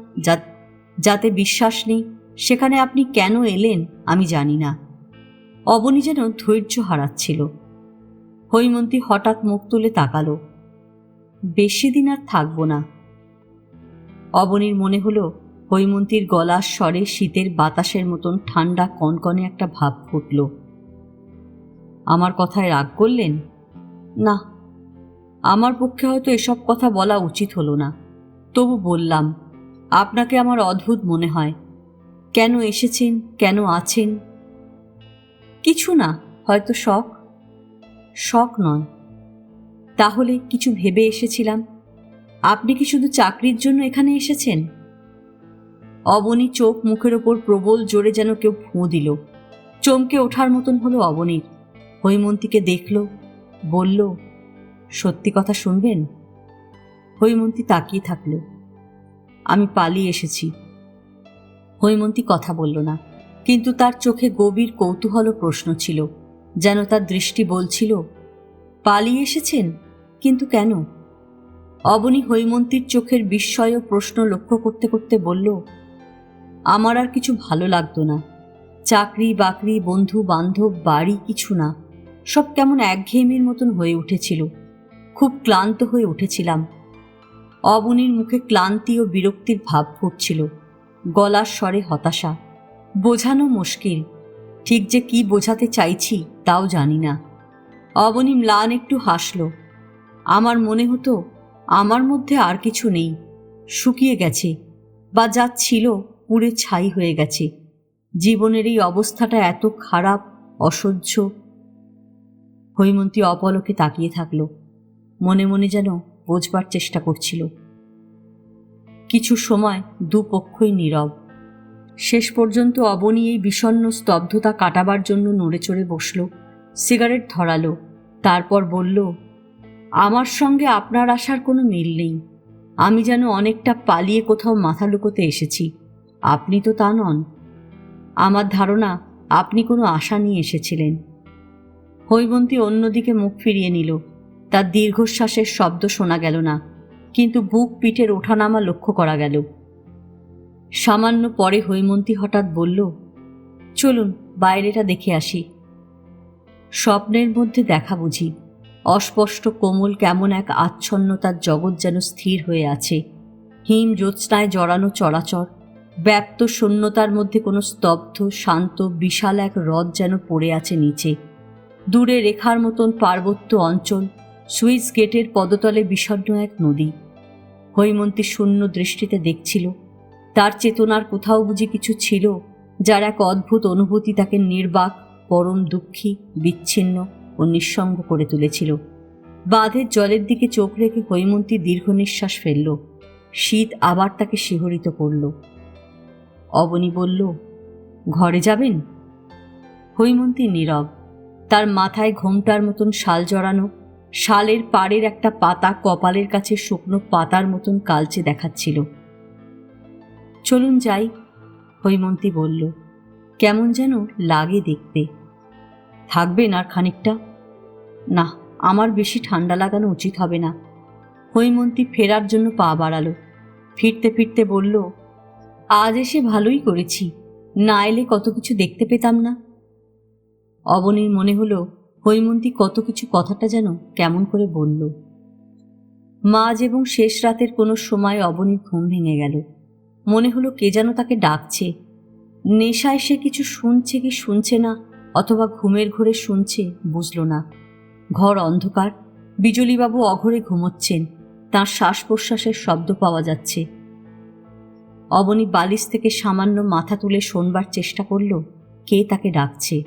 যাতে বিশ্বাস নেই, সেখানে আপনি কেন এলেন আমি জানি না। অবনী যেন ধৈর্য হারাচ্ছিল। হৈমন্তী হঠাৎ মুখ তুলে তাকালো। বেশি দিন আর থাকবো না। অবনীর মনে হলো হৈমন্তীর গলার স্বরে শীতের বাতাসের মতন ঠান্ডা কনকনে একটা ভাব ফুটল। আমার কথায় রাগ করলেন? না, আমার পক্ষে হয়তো এসব কথা বলা উচিত হলো না, তবু বললাম, আপনাকে আমার অদ্ভুত মনে হয়। কেন এসেছেন, কেন আছেন? কিছু না, হয়তো শখ। শখ নয়। তাহলে কিছু ভেবে এসেছিলাম। আপনি কি শুধু চাকরির জন্য এখানে এসেছেন? অবনী চোখ মুখের ওপর প্রবল জোরে যেন কেউ ফুঁ দিল। চমকে ওঠার মতন হলো অবনীর। হৈমন্তীকে দেখল, বলল, সত্যি কথা শুনবেন? হৈমন্তী তাকিয়ে থাকল। আমি পালিয়ে এসেছি। হৈমন্তী কথা বলল না, কিন্তু তার চোখে গভীর কৌতূহল ও প্রশ্ন ছিল, যেন তার দৃষ্টি বলছিল, পালিয়ে এসেছেন? কিন্তু কেন? অবনী হৈমন্তীর চোখের বিস্ময় ও প্রশ্ন লক্ষ্য করতে করতে বলল, আমার আর কিছু ভালো লাগতো না। চাকরি বাকরি, বন্ধু বান্ধব, বাড়ি কিছু না। সব কেমন একঘেয়েমির মতন হয়ে উঠেছিল। খুব ক্লান্ত হয়ে উঠেছিলাম। অবনীর মুখে ক্লান্তি ও বিরক্তির ভাব ফুটছিল, গলার স্বরে হতাশা। বোঝানো মুশকিল, ঠিক যে কি বোঝাতে চাইছি তাও জানি না। অবনী ম্লান একটু হাসল। আমার মনে হতো আমার মধ্যে আর কিছু নেই, শুকিয়ে গেছে, বা যা ছিল পুড়ে ছাই হয়ে গেছে। জীবনের এই অবস্থাটা এত খারাপ, অসহ্য। হৈমন্তী অপলকে তাকিয়ে থাকল, মনে মনে যেন বোঝবার চেষ্টা করছিল। কিছু সময় দুপক্ষই নীরব। শেষ পর্যন্ত অবনী এই বিষণ্ণ স্তব্ধতা কাটাবার জন্য নড়ে চড়ে বসল, সিগারেট ধরালো, তারপর বলল, আমার সঙ্গে আপনার আসার কোনো মিল নেই। আমি যেন অনেকটা পালিয়ে কোথাও মাথা লুকোতে এসেছি। আপনি তো তা নন। আমার ধারণা আপনি কোনো আশা নিয়ে এসেছিলেন। হৈমন্তী অন্যদিকে মুখ ফিরিয়ে নিল। তার দীর্ঘশ্বাসের শব্দ শোনা গেল না, কিন্তু বুক পিঠের ওঠানামা লক্ষ্য করা গেল। সামান্য পরে হৈমন্তী হঠাৎ বলল, চলুন বাইরেটা দেখে আসি। স্বপ্নের মধ্যে দেখা বুঝি? অস্পষ্ট কোমল কেমন এক আচ্ছন্নতার জগৎ যেন স্থির হয়ে আছে। হিম জ্যোৎস্নায় জড়ানো চরাচর, ব্যাপ্ত শূন্যতার মধ্যে কোনো স্তব্ধ শান্ত বিশাল এক হ্রদ যেন পড়ে আছে নিচে। দূরে রেখার মতন পার্বত্য অঞ্চল, সুইস গেটের পদতলে বিষণ্ণ এক নদী। হৈমন্তী শূন্য দৃষ্টিতে দেখছিল। তার চেতনার কোথাও বুঝি কিছু ছিল, যার এক অদ্ভুত অনুভূতি তাকে নির্বাক, পরম দুঃখী, বিচ্ছিন্ন ও নিঃসঙ্গ করে তুলেছিল। বাঁধের জলের দিকে চোখ রেখে হৈমন্তী দীর্ঘ নিঃশ্বাস ফেলল। শীত আবার তাকে শিহরিত করল। অবনী বলল, ঘরে যাবেন? হৈমন্তী নীরব। তার মাথায় ঘোমটার মতন শাল জড়ানো, শালের পাড়ের একটা পাতা কপালের কাছে শুকনো পাতার মতন কালচে দেখাচ্ছিল। চলুন যাই, হৈমন্তী বলল। কেমন যেন লাগে দেখতে। থাকবেন আর খানিকটা? না, আমার বেশি ঠান্ডা লাগানো উচিত হবে না। হৈমন্তী ফেরার জন্য পা বাড়ালো। ফিরতে ফিরতে বলল, আজ এসে ভালোই করেছি, না এলে কত কিছু দেখতে পেতাম না। অবনীর মনে হলো হৈমন্তী কত কিছু কথাটা যেন কেমন করে বলল। মাঝ এবং শেষ রাতের কোনো সময় অবনীর ঘুম ভেঙে গেল। মনে হলো কে যেন তাকে ডাকছে। নেশায় সে কিছু শুনছে কি শুনছে না, অথবা ঘুমের ঘোরে শুনছে, বুঝল না। ঘর অন্ধকার। বিজলীবাবু অঘরে ঘুমোচ্ছেন, তাঁর শ্বাস প্রশ্বাসের শব্দ পাওয়া যাচ্ছে। অবনী বালিশ থেকে সামান্য মাথা তুলে শোনবার চেষ্টা করল কে তাকে ডাকছে।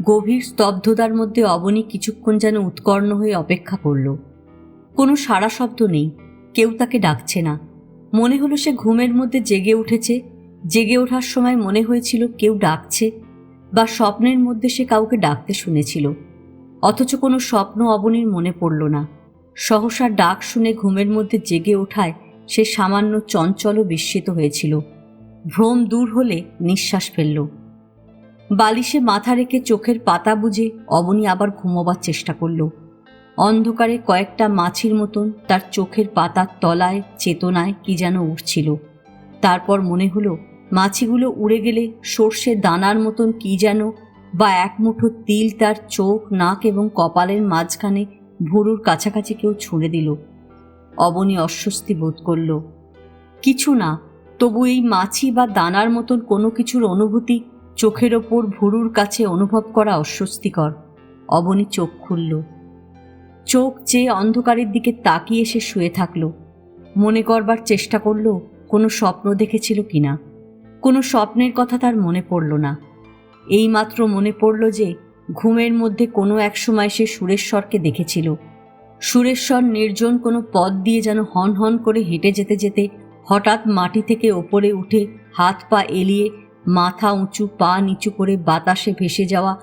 গভীর স্তব্ধতার মধ্যে অবনী কিছুক্ষণ যেন উৎকর্ণ হয়ে অপেক্ষা করল। কোনো সাড়া শব্দ নেই, কেউ তাকে ডাকছে না। মনে হলো সে ঘুমের মধ্যে জেগে উঠেছে। জেগে ওঠার সময় মনে হয়েছিল কেউ ডাকছে, বা স্বপ্নের মধ্যে সে কাউকে ডাকতে শুনেছিল। অথচ কোনো স্বপ্ন অবনীর মনে পড়ল না। সহসা ডাক শুনে ঘুমের মধ্যে জেগে ওঠায় সে সামান্য চঞ্চল ও বিস্মিত হয়েছিল। ভ্রম দূর হলে নিঃশ্বাস ফেলল। বালিশে মাথা রেখে চোখের পাতা বুজে অবনী আবার ঘুমোবার চেষ্টা করল। অন্ধকারে কয়েকটা মাছির মতন তার চোখের পাতার তলায় চেতনায় কি যেন উঠছিল। তারপর মনে হলো মাছিগুলো উড়ে গেলে সর্ষে দানার মতন কি যেন বা এক মুঠো তিল তার চোখ, নাক এবং কপালের মাঝখানে ভুরুর কাছাকাছি কেউ ছুঁড়ে দিল। অবনী অস্বস্তি বোধ করল। কিছু না, তবু এই মাছি বা দানার মতন কোনো কিছুর অনুভূতি চোখের ওপর ভুরুর কাছে অনুভব করা অস্বস্তিকর। অবনী চোখ খুলল। চোখ চেয়ে অন্ধকারের দিকে তাকিয়ে সে শুয়ে থাকল। মনে করবার চেষ্টা করল কোনো স্বপ্ন দেখেছিল কিনা। কোনো স্বপ্নের কথা তার মনে পড়ল না। এইমাত্র মনে পড়ল যে ঘুমের মধ্যে কোনো এক সময় সে সুরেশ্বরকে দেখেছিল। সুরেশ্বর নির্জন কোনো পথ দিয়ে যেন হন হন করে হেঁটে যেতে যেতে হঠাৎ মাটি থেকে ওপরে উঠে হাত পা এলিয়ে মাথা উঁচু পা নিচু করে বাতাসে ভেসে যাওয়া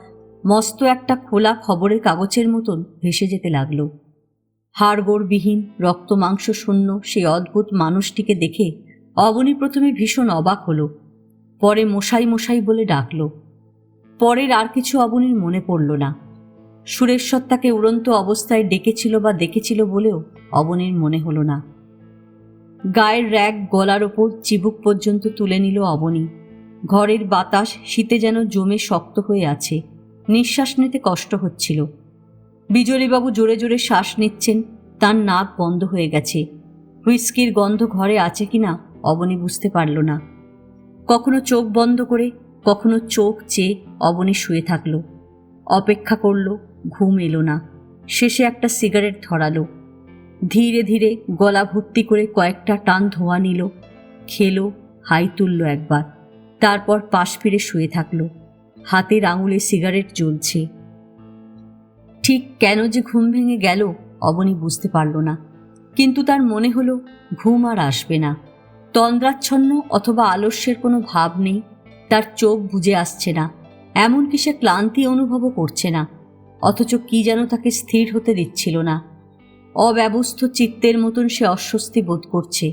মস্ত একটা খোলা খবরের কাগজের মতন ভেসে যেতে লাগল। হাড়গোড়বিহীন রক্ত মাংস শূন্য সেই অদ্ভুত মানুষটিকে দেখে অবনী প্রথমে ভীষণ অবাক হল, পরে মশাই মশাই বলে ডাকল। পরের আর কিছু অবনীর মনে পড়ল না। সুরেশ্বর তাকে উড়ন্ত অবস্থায় ডেকেছিল বা দেখেছিল বলেও অবনীর মনে হলো না। গায়ের র্যাগ গলার ওপর চিবুক পর্যন্ত তুলে নিল অবনী। ঘরের বাতাস শীতে যেন জমে শক্ত হয়ে আছে। নিঃশ্বাস নিতে কষ্ট হচ্ছিল। বিজলীবাবু জোরে জোরে শ্বাস নিচ্ছেন, তার নাক বন্ধ হয়ে গেছে। হুইস্কির গন্ধ ঘরে আছে কিনা অবনী বুঝতে পারল না। কখনো চোখ বন্ধ করে, কখনো চোখ চেয়ে অবনী শুয়ে থাকল। অপেক্ষা করল, ঘুম এলো না। শেষে একটা সিগারেট ধরালো। ধীরে ধীরে গলা ভর্তি করে কয়েকটা টান ধোঁয়া নিল, খেলো, হাই তুলল একবার, তারপর পাশ ফিরে শুয়ে থাকল। হাতের আঙুলে সিগারেট জ্বলছে। ঠিক কেন যে ঘুম ভেঙে গেল অবনী বুঝতে পারল না, কিন্তু তার মনে হলো ঘুম আর আসবে না। তন্দ্রাচ্ছন্ন অথবা আলস্যের কোনো ভাব নেই, তার চোখ বুজে আসছে না, এমনকি সে ক্লান্তি অনুভবও করছে না। অথচ কি যেন তাকে স্থির হতে দিচ্ছিল না। অব্যবস্থ চিত্তের মতন সে অস্বস্তি বোধ করছে।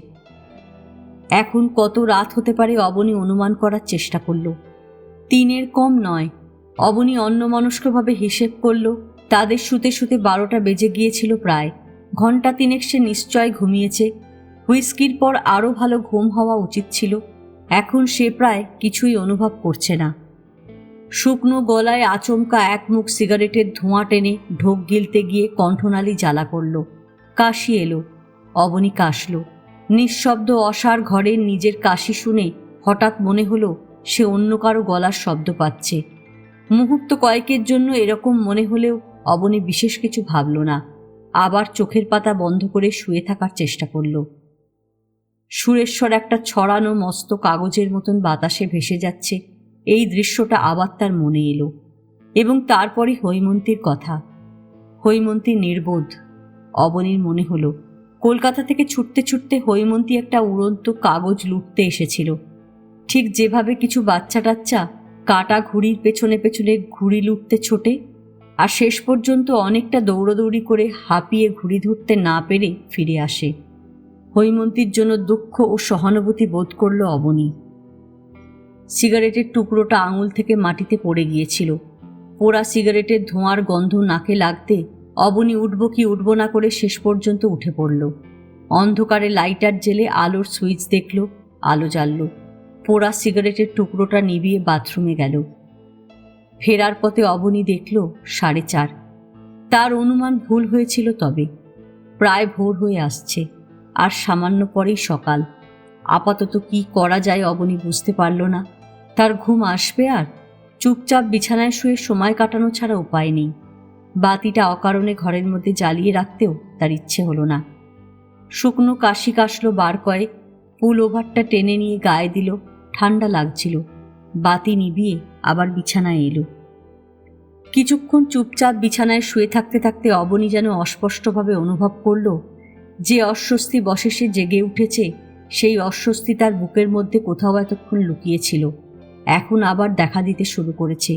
এখন কত রাত হতে পারে অবনী অনুমান করার চেষ্টা করল। 3-এর কম নয়। অবনী অন্যমনস্কভাবে হিসেব করল, তাদের শুতে শুতে 12টা বেজে গিয়েছিল প্রায়। ঘণ্টা 3 সে নিশ্চয় ঘুমিয়েছে। হুইস্কির পর আরও ভালো ঘুম হওয়া উচিত ছিল। এখন সে প্রায় কিছুই অনুভব করছে না। শুকনো গলায় আচমকা এক মুখ সিগারেটের ধোঁয়া টেনে ঢোক গিলতে গিয়ে কণ্ঠনালী জ্বালা করল। কাশি এলো। অবনী কাশল। নিঃশব্দ অসাড় ঘরে নিজের কাশি শুনে হঠাৎ মনে হলো সে অন্য কারো গলার শব্দ পাচ্ছে। মুহূর্ত কয়েকের জন্য এরকম মনে হলেও অবনী বিশেষ কিছু ভাবল না। আবার চোখের পাতা বন্ধ করে শুয়ে থাকার চেষ্টা করল। সুরেশ্বর একটা ছড়ানো মস্ত কাগজের মতন বাতাসে ভেসে যাচ্ছে, এই দৃশ্যটা আবার তার মনে এলো। এবং তারপরে হৈমন্তীর কথা। হৈমন্তী নির্বোধ। অবনীর মনে হলো কলকাতা থেকে ছুটতে ছুটতে হৈমন্তী একটা উড়ন্ত কাগজ লুটতে এসেছিল। ঠিক যেভাবে কিছু বাচ্চা টাচ্চা কাটা ঘুড়ির পেছনে পেছনে ঘুড়ি লুটতে ছোটে, আর শেষ পর্যন্ত অনেকটা দৌড়দৌড়ি করে হাঁপিয়ে ঘুড়ি ধরতে না পেরে ফিরে আসে। হৈমন্তীর জন্য দুঃখ ও সহানুভূতি বোধ করল অবনী। সিগারেটের টুকরোটা আঙুল থেকে মাটিতে পড়ে গিয়েছিল। পোড়া সিগারেটের ধোঁয়ার গন্ধ নাকে লাগতে অবনী উঠব কি উঠব না করে শেষ পর্যন্ত উঠে পড়ল। অন্ধকারে লাইটার জেলে আলোর সুইচ দেখল, আলো জ্বালল। পোড়া সিগারেটের টুকরোটা নিভিয়ে বাথরুমে গেল। ফেরার পথে অবনী দেখল 4:30। তার অনুমান ভুল হয়েছিল তবে। প্রায় ভোর হয়ে আসছে, আর সামান্য পরেই সকাল। আপাতত কি করা যায় অবনী বুঝতে পারল না। তার ঘুম আসবে আর? চুপচাপ বিছানায় শুয়ে সময় কাটানো ছাড়া উপায় নেই। বাতিটা অকারণে ঘরের মধ্যে জ্বালিয়ে রাখতেও তার ইচ্ছে হলো না। শুকনো কাশি কাশলো বার কয়েক, পুল ওভারটা টেনে নিয়ে গায়ে দিল। ঠান্ডা লাগছিল। বাতি নিভিয়ে আবার বিছানায় এলো। কিছুক্ষণ চুপচাপ বিছানায় শুয়ে থাকতে থাকতে অবনী যেন অস্পষ্টভাবে অনুভব করল যে অস্বস্তি বশেষে জেগে উঠেছে, সেই অস্বস্তি তার বুকের মধ্যে কোথাও এতক্ষণ লুকিয়েছিল, এখন আবার দেখা দিতে শুরু করেছে।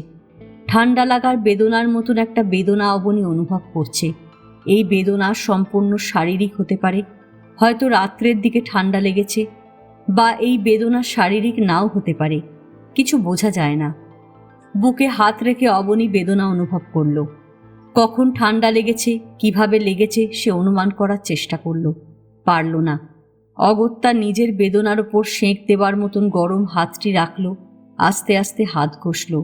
ঠান্ডা লাগার বেদনার মতন একটা বেদনা অবনী অনুভব করছে। এই বেদনা সম্পূর্ণ শারীরিক হতে পারে, হয়তো রাত্রের দিকে ঠান্ডা লেগেছে, বা এই বেদনা শারীরিক নাও হতে পারে, কিছু বোঝা যায় না। বুকে হাত রেখে অবনী বেদনা অনুভব করল। কখন ঠান্ডা লেগেছে, কিভাবে লেগেছে সে অনুমান করার চেষ্টা করল, পারল না। অগত্যা নিজের বেদনার ওপর সেঁক দেবার মতন গরম হাতটি রাখল। আস্তে আস্তে হাত ঘষল।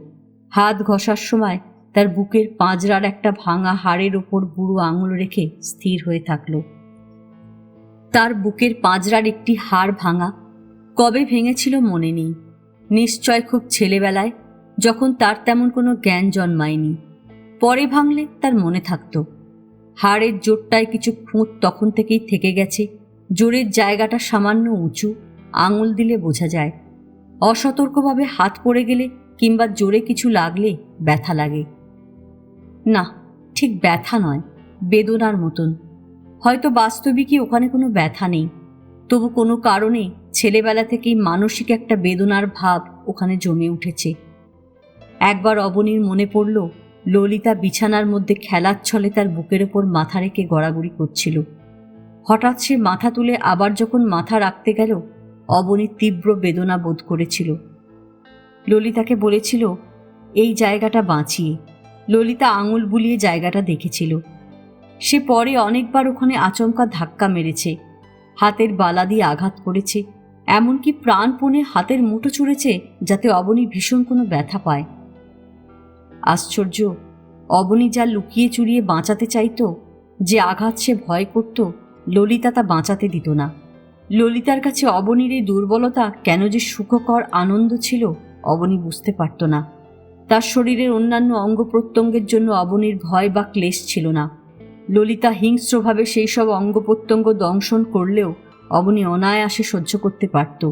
হাত ঘষার সময় তার বুকের পাঁজরার একটা ভাঙা হাড়ের ওপর বুড়ো আঙুল রেখে স্থির হয়ে থাকল। তার বুকের পাঁজরার একটি হাড় ভাঙা, কবে ভেঙেছিল মনে নেই, নিশ্চয় খুব ছেলেবেলায়, যখন তার তেমন কোনো জ্ঞান জন্মায়নি। পরে ভাঙলে তার মনে থাকত। হাড়ের জোরটায় কিছু খুঁত তখন থেকেই থেকে গেছে, জোরের জায়গাটা সামান্য উঁচু, আঙুল দিলে বোঝা যায়। অসতর্কভাবে হাত পড়ে গেলে কিংবা জোরে কিছু লাগলে ব্যথা লাগে। না, ঠিক ব্যথা নয়, বেদনার মতন। হয়তো বাস্তবিকই ওখানে কোনো ব্যথা নেই, তবু কোনো কারণে ছেলেবেলা থেকেই মানসিক একটা বেদনার ভাব ওখানে জমে উঠেছে। একবার অবনীর মনে পড়ল ললিতা বিছানার মধ্যে খেলার ছলে তার বুকের ওপর মাথা রেখে গড়াগড়ি করছিল। হঠাৎ সে মাথা তুলে আবার যখন মাথা রাখতে গেল, অবনী তীব্র বেদনা বোধ করেছিল। ললিতাকে বলেছিল এই জায়গাটা বাঁচিয়ে। ললিতা আঙুল বুলিয়ে জায়গাটা দেখেছিল। সে পরে অনেকবার ওখানে আচমকা ধাক্কা মেরেছে, হাতের বালা দিয়ে আঘাত করেছে, এমনকি প্রাণপণে হাতের মুঠো ছুঁড়েছে যাতে অবনী ভীষণ কোনো ব্যথা পায়। আশ্চর্য, অবনী যা লুকিয়ে চুরিয়ে বাঁচাতে চাইত, যে আঘাত সে ভয় করত, ললিতা তা বাঁচাতে দিত না। ললিতার কাছে অবনীর এই দুর্বলতা কেন যে সুখকর আনন্দ ছিল অবনী বুঝতে পারত না। তার শরীরের অন্যান্য অঙ্গ প্রত্যঙ্গের জন্য অবনীর ভয় বা ক্লেশ ছিল না। ললিতা হিংস্রভাবে সেই সব অঙ্গ প্রত্যঙ্গ দংশন করলেও অবনী অনায়াসে সহ্য করতে পারত।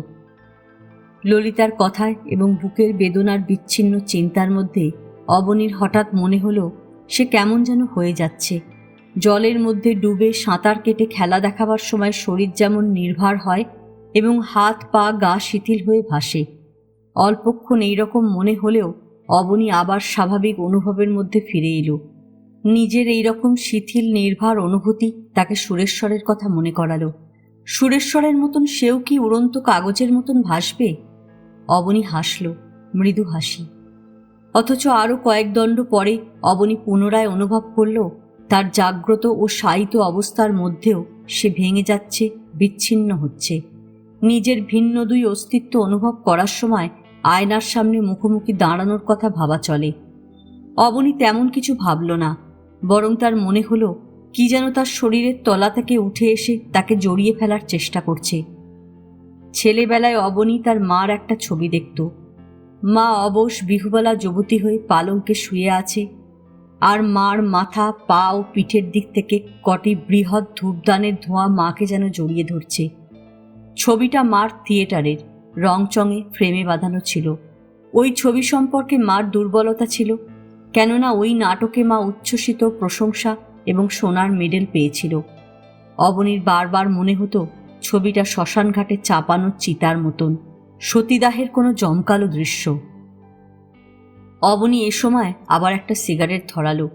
ললিতার কথায় এবং বুকের বেদনার বিচ্ছিন্ন চিন্তার মধ্যে অবনীর হঠাৎ মনে হলো সে কেমন যেন হয়ে যাচ্ছে। জলের মধ্যে ডুবে সাঁতার কেটে খেলা দেখাবার সময় শরীর যেমন নির্ভার হয় এবং হাত পা গা শিথিল হয়ে ভাসে, অল্পক্ষণ এইরকম মনে হলেও অবনী আবার স্বাভাবিক অনুভবের মধ্যে ফিরে এলো। নিজের এইরকম শিথিল নির্ভার অনুভূতি তাকে সুরেশ্বরের কথা মনে করালো। সুরেশ্বরের মতন সেও কি উড়ন্ত কাগজের মতন ভাসবে? অবনী হাসল, মৃদু হাসি। অথচ আরও কয়েক দণ্ড পরে অবনী পুনরায় অনুভব করল তার জাগ্রত ও শায়িত অবস্থার মধ্যেও সে ভেঙে যাচ্ছে, বিচ্ছিন্ন হচ্ছে। নিজের ভিন্ন দুই অস্তিত্ব অনুভব করার সময় আয়নার সামনে মুখোমুখি দাঁড়ানোর কথা ভাবা চলে। অবনী তেমন কিছু ভাবল না, বরং তার মনে হলো কি যেন তার শরীরের তলা থেকে উঠে এসে তাকে জড়িয়ে ফেলার চেষ্টা করছে। ছেলেবেলায় অবনী তার মার একটা ছবি দেখত। মা অবশ বিহুবেলা যুবতী হয়ে পালঙ্কে শুয়ে আছে, আর মার মাথা, পা ও পিঠের দিক থেকে কটি বৃহৎ ধূপদানের ধোঁয়া মাকে যেন জড়িয়ে ধরছে। ছবিটা মার থিয়েটারের রংচঙে ফ্রেমে বাঁধানো ছিল। ওই ছবি সম্পর্কে মার দুর্বলতা ছিল, কেননা ওই নাটকে মা উচ্ছ্বসিত প্রশংসা এবং সোনার মেডেল পেয়েছিল। অবনীর বারবার মনে হতো ছবিটা শ্মশান ঘাটে চাপানো চিতার মতন, সতীদাহের কোনো জমকালো দৃশ্য। অবনী এ সময় আবার একটা সিগারেট ধরালো।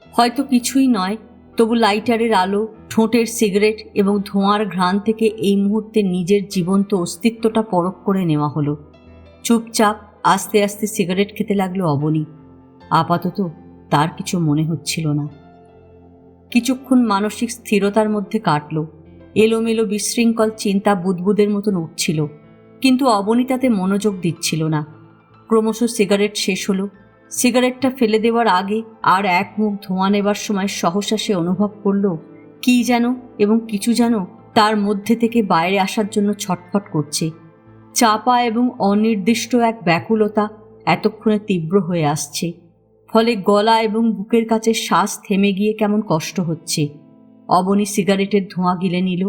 হয়তো কিছুই নয়, তবু লাইটারের আলো, ঠোঁটের সিগারেট এবং ধোঁয়ার ঘ্রাণ থেকে এই মুহূর্তে নিজের জীবন্ত অস্তিত্বটা পরখ করে নেওয়া হলো। চুপচাপ আস্তে আস্তে সিগারেট খেতে লাগলো অবনী। আপাতত তার কিছু মনে হচ্ছিল না। কিছুক্ষণ মানসিক স্থিরতার মধ্যে কাটল। এলোমেলো বিশৃঙ্খল চিন্তা বুদবুদের মতন উঠছিল, কিন্তু অবনী তাতে মনোযোগ দিচ্ছিল না। ক্রমশ সিগারেট শেষ হলো। সিগারেটটা ফেলে দেওয়ার আগে আর এক মুখ ধোঁয়া নেবার সময় সহসা সে অনুভব করল কি যেন এবং কিছু যেন তার মধ্যে থেকে বাইরে আসার জন্য ছটফট করছে। চাপা এবং অনির্দিষ্ট এক ব্যাকুলতা এতক্ষণে তীব্র হয়ে আসছে, ফলে গলা এবং বুকের কাছে শ্বাস থেমে গিয়ে কেমন কষ্ট হচ্ছে। অবনী সিগারেটের ধোঁয়া গিলে নিল।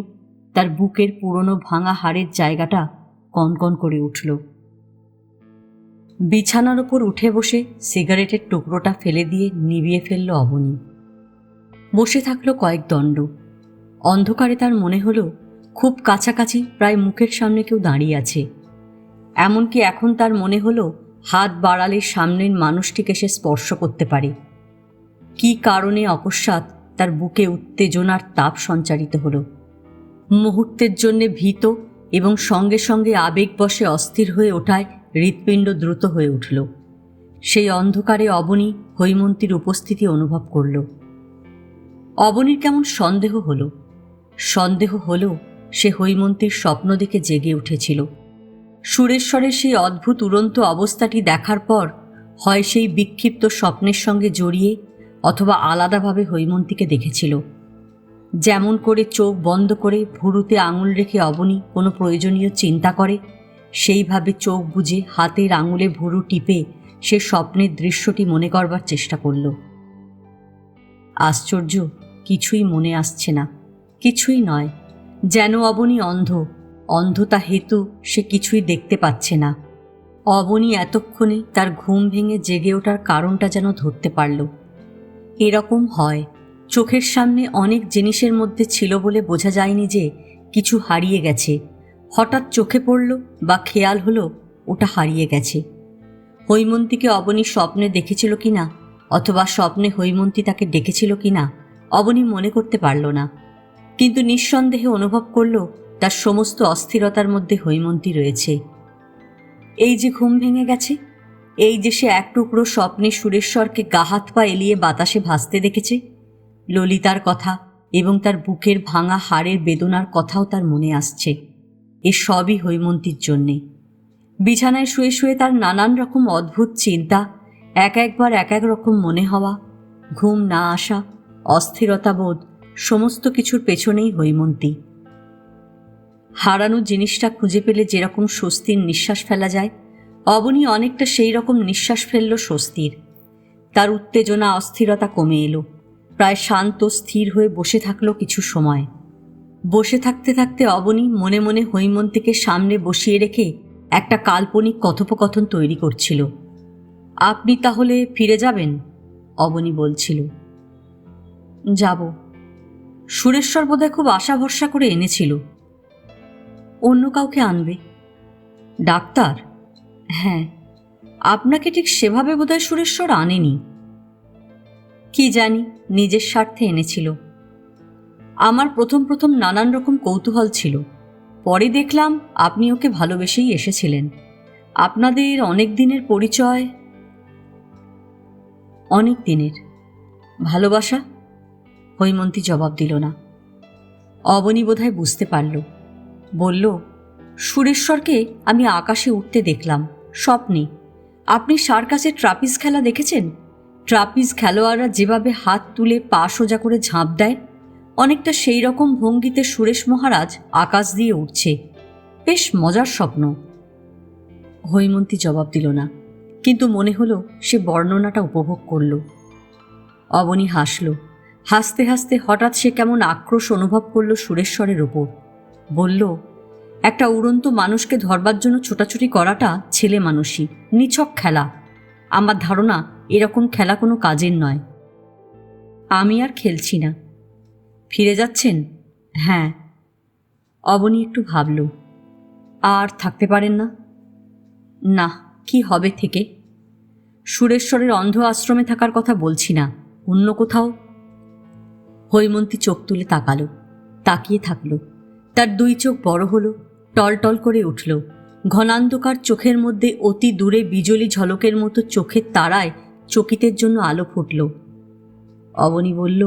তার বুকের পুরনো ভাঙা হাড়ের জায়গাটা কনকন করে উঠল। বিছানার ওপর উঠে বসে সিগারেটের টুকরোটা ফেলে দিয়ে নিভিয়ে ফেলল অবনী। বসে থাকলো কয়েক দণ্ড। অন্ধকারে তার মনে হলো খুব কাছাকাছি, প্রায় মুখের সামনে কেউ দাঁড়িয়ে আছে। এমনকি এখন তার মনে হলো হাত বাড়ালে সামনের মানুষটিকে সে স্পর্শ করতে পারে। কি কারণে অকস্মাৎ তার বুকে উত্তেজনার তাপ সঞ্চারিত হলো। মুহূর্তের জন্যে ভীত এবং সঙ্গে সঙ্গে আবেগবশে অস্থির হয়ে ওঠায় হৃৎপিণ্ড দ্রুত হয়ে উঠল। সেই অন্ধকারে অবনী হৈমন্তীর উপস্থিতি অনুভব করল। অবনীর কেমন সন্দেহ হলো সে হৈমন্তীর স্বপ্ন দেখে জেগে উঠেছিল। সুরেশ্বরের সেই অদ্ভুত উড়ন্ত অবস্থাটি দেখার পর হয় সেই বিক্ষিপ্ত স্বপ্নের সঙ্গে জড়িয়ে অথবা আলাদাভাবে হৈমন্তীকে দেখেছিল। যেমন করে চোখ বন্ধ করে ভুরুতে আঙুল রেখে অবনী কোনো প্রয়োজনীয় চিন্তা করে, সেইভাবে চোখ বুজে হাতের আঙুলে ভুরু টিপে সে স্বপ্নের দৃশ্যটি মনে করবার চেষ্টা করল। আশ্চর্য, কিছুই মনে আসছে না, কিছুই নয়। যেন অবনী অন্ধ, অন্ধতা হেতু সে কিছুই দেখতে পাচ্ছে না। অবনী এতক্ষণে তার ঘুম ভেঙে জেগে ওঠার কারণটা যেন ধরতে পারল। এরকম হয়, চোখের সামনে অনেক জিনিসের মধ্যে ছিল বলে বোঝা যায়নি যে কিছু হারিয়ে গেছে, হঠাৎ চোখে পড়ল বা খেয়াল হলো ওটা হারিয়ে গেছে। হৈমন্তীকে অবনী স্বপ্নে দেখেছিল কিনা অথবা স্বপ্নে হৈমন্তী তাকে ডেকেছিল কিনা অবনী মনে করতে পারল না, কিন্তু নিঃসন্দেহে অনুভব করল তার সমস্ত অস্থিরতার মধ্যে হৈমন্তী রয়েছে। এই যে ঘুম ভেঙে গেছে, এই যে সে এক টুকরো স্বপ্নে সুরেশ্বরকে গা হাত পা এলিয়ে বাতাসে ভাসতে দেখেছে, ললিতার কথা এবং তার বুকের ভাঙা হাড়ের বেদনার কথাও তার মনে আসছে। এ সবই হৈমন্তীর জন্যে। বিছানায় শুয়ে শুয়ে তার নানান রকম অদ্ভুত চিন্তা, একবার এক রকম মনে হওয়া, ঘুম না আসা, অস্থিরতাবোধ, সমস্ত কিছুর পেছনেই হৈমন্তী। হারানো জিনিসটা খুঁজে পেলে যেরকম স্বস্তির নিঃশ্বাস ফেলা যায়, অবনী অনেকটা সেই রকম নিঃশ্বাস ফেলল স্বস্তির। তার উত্তেজনা অস্থিরতা কমে এলো, প্রায় শান্ত স্থির হয়ে বসে থাকলো কিছু সময়। বসে থাকতে থাকতে অবনী মনে মনে হৈমন্তীকে সামনে বসিয়ে রেখে একটা কাল্পনিক কথোপকথন তৈরি করছিল। আপনি তাহলে ফিরে যাবেন? অবনী বলছিল। যাব। সুরেশ্বর বোধহয় খুব আশা ভরসা করে এনেছিল। অন্য কাউকে আনবে। ডাক্তার? হ্যাঁ, আপনাকে ঠিক সেভাবে বোধহয় সুরেশ্বর আনেনি। কি জানি, নিজের স্বার্থে এনেছিল। আমার প্রথম প্রথম নানান রকম কৌতূহল ছিল, পরে দেখলাম আপনি ওকে ভালোবেসেই এসেছিলেন। আপনাদের অনেক দিনের পরিচয়। অনেক দিনের ভালোবাসা? হৈমন্তী জবাব দিল না। অবনী বোধহয় বুঝতে পারল, বলল, সুরেশ্বরকে আমি আকাশে উঠতে দেখলাম স্বপ্নে। আপনি সার্কাসে ট্রাপিজ খেলা দেখেছেন? ট্রাপিজ খেলোয়াড়রা যেভাবে হাত তুলে পা সোজা করে ঝাঁপ দেয়, অনেকটা সেই রকম ভঙ্গিতে সুরেশ মহারাজ আকাশ দিয়ে উঠছে। বেশ মজার স্বপ্ন। হৈমন্তী জবাব দিল না, কিন্তু মনে হলো সে বর্ণনাটা উপভোগ করল। অবনী হাসল। হাসতে হাসতে হঠাৎ সে কেমন আক্রোশ অনুভব করল সুরেশ্বরের ওপর। বলল, একটা উড়ন্ত মানুষকে ধরবার জন্য ছোটাছুটি করাটা ছেলে মানুষই, নিছক খেলা। আমার ধারণা এরকম খেলা কোনো কাজের নয়। আমি আর খেলছি না। ফিরে যাচ্ছেন? হ্যাঁ। অবনী একটু ভাবল। আর থাকতে পারেন না? না, কি হবে থেকে। সুরেশ্বরের অন্ধ আশ্রমে থাকার কথা বলছি না, অন্য কোথাও। হৈমন্তী চোখ তুলে তাকালো, তাকিয়ে থাকলো। তার দুই চোখ বড় হলো, টলটল করে উঠল। ঘনান্ধকার চোখের মধ্যে অতি দূরে বিজলি ঝলকের মতো চোখের তারায় চকিতের জন্য আলো ফুটল। অবনী বলল,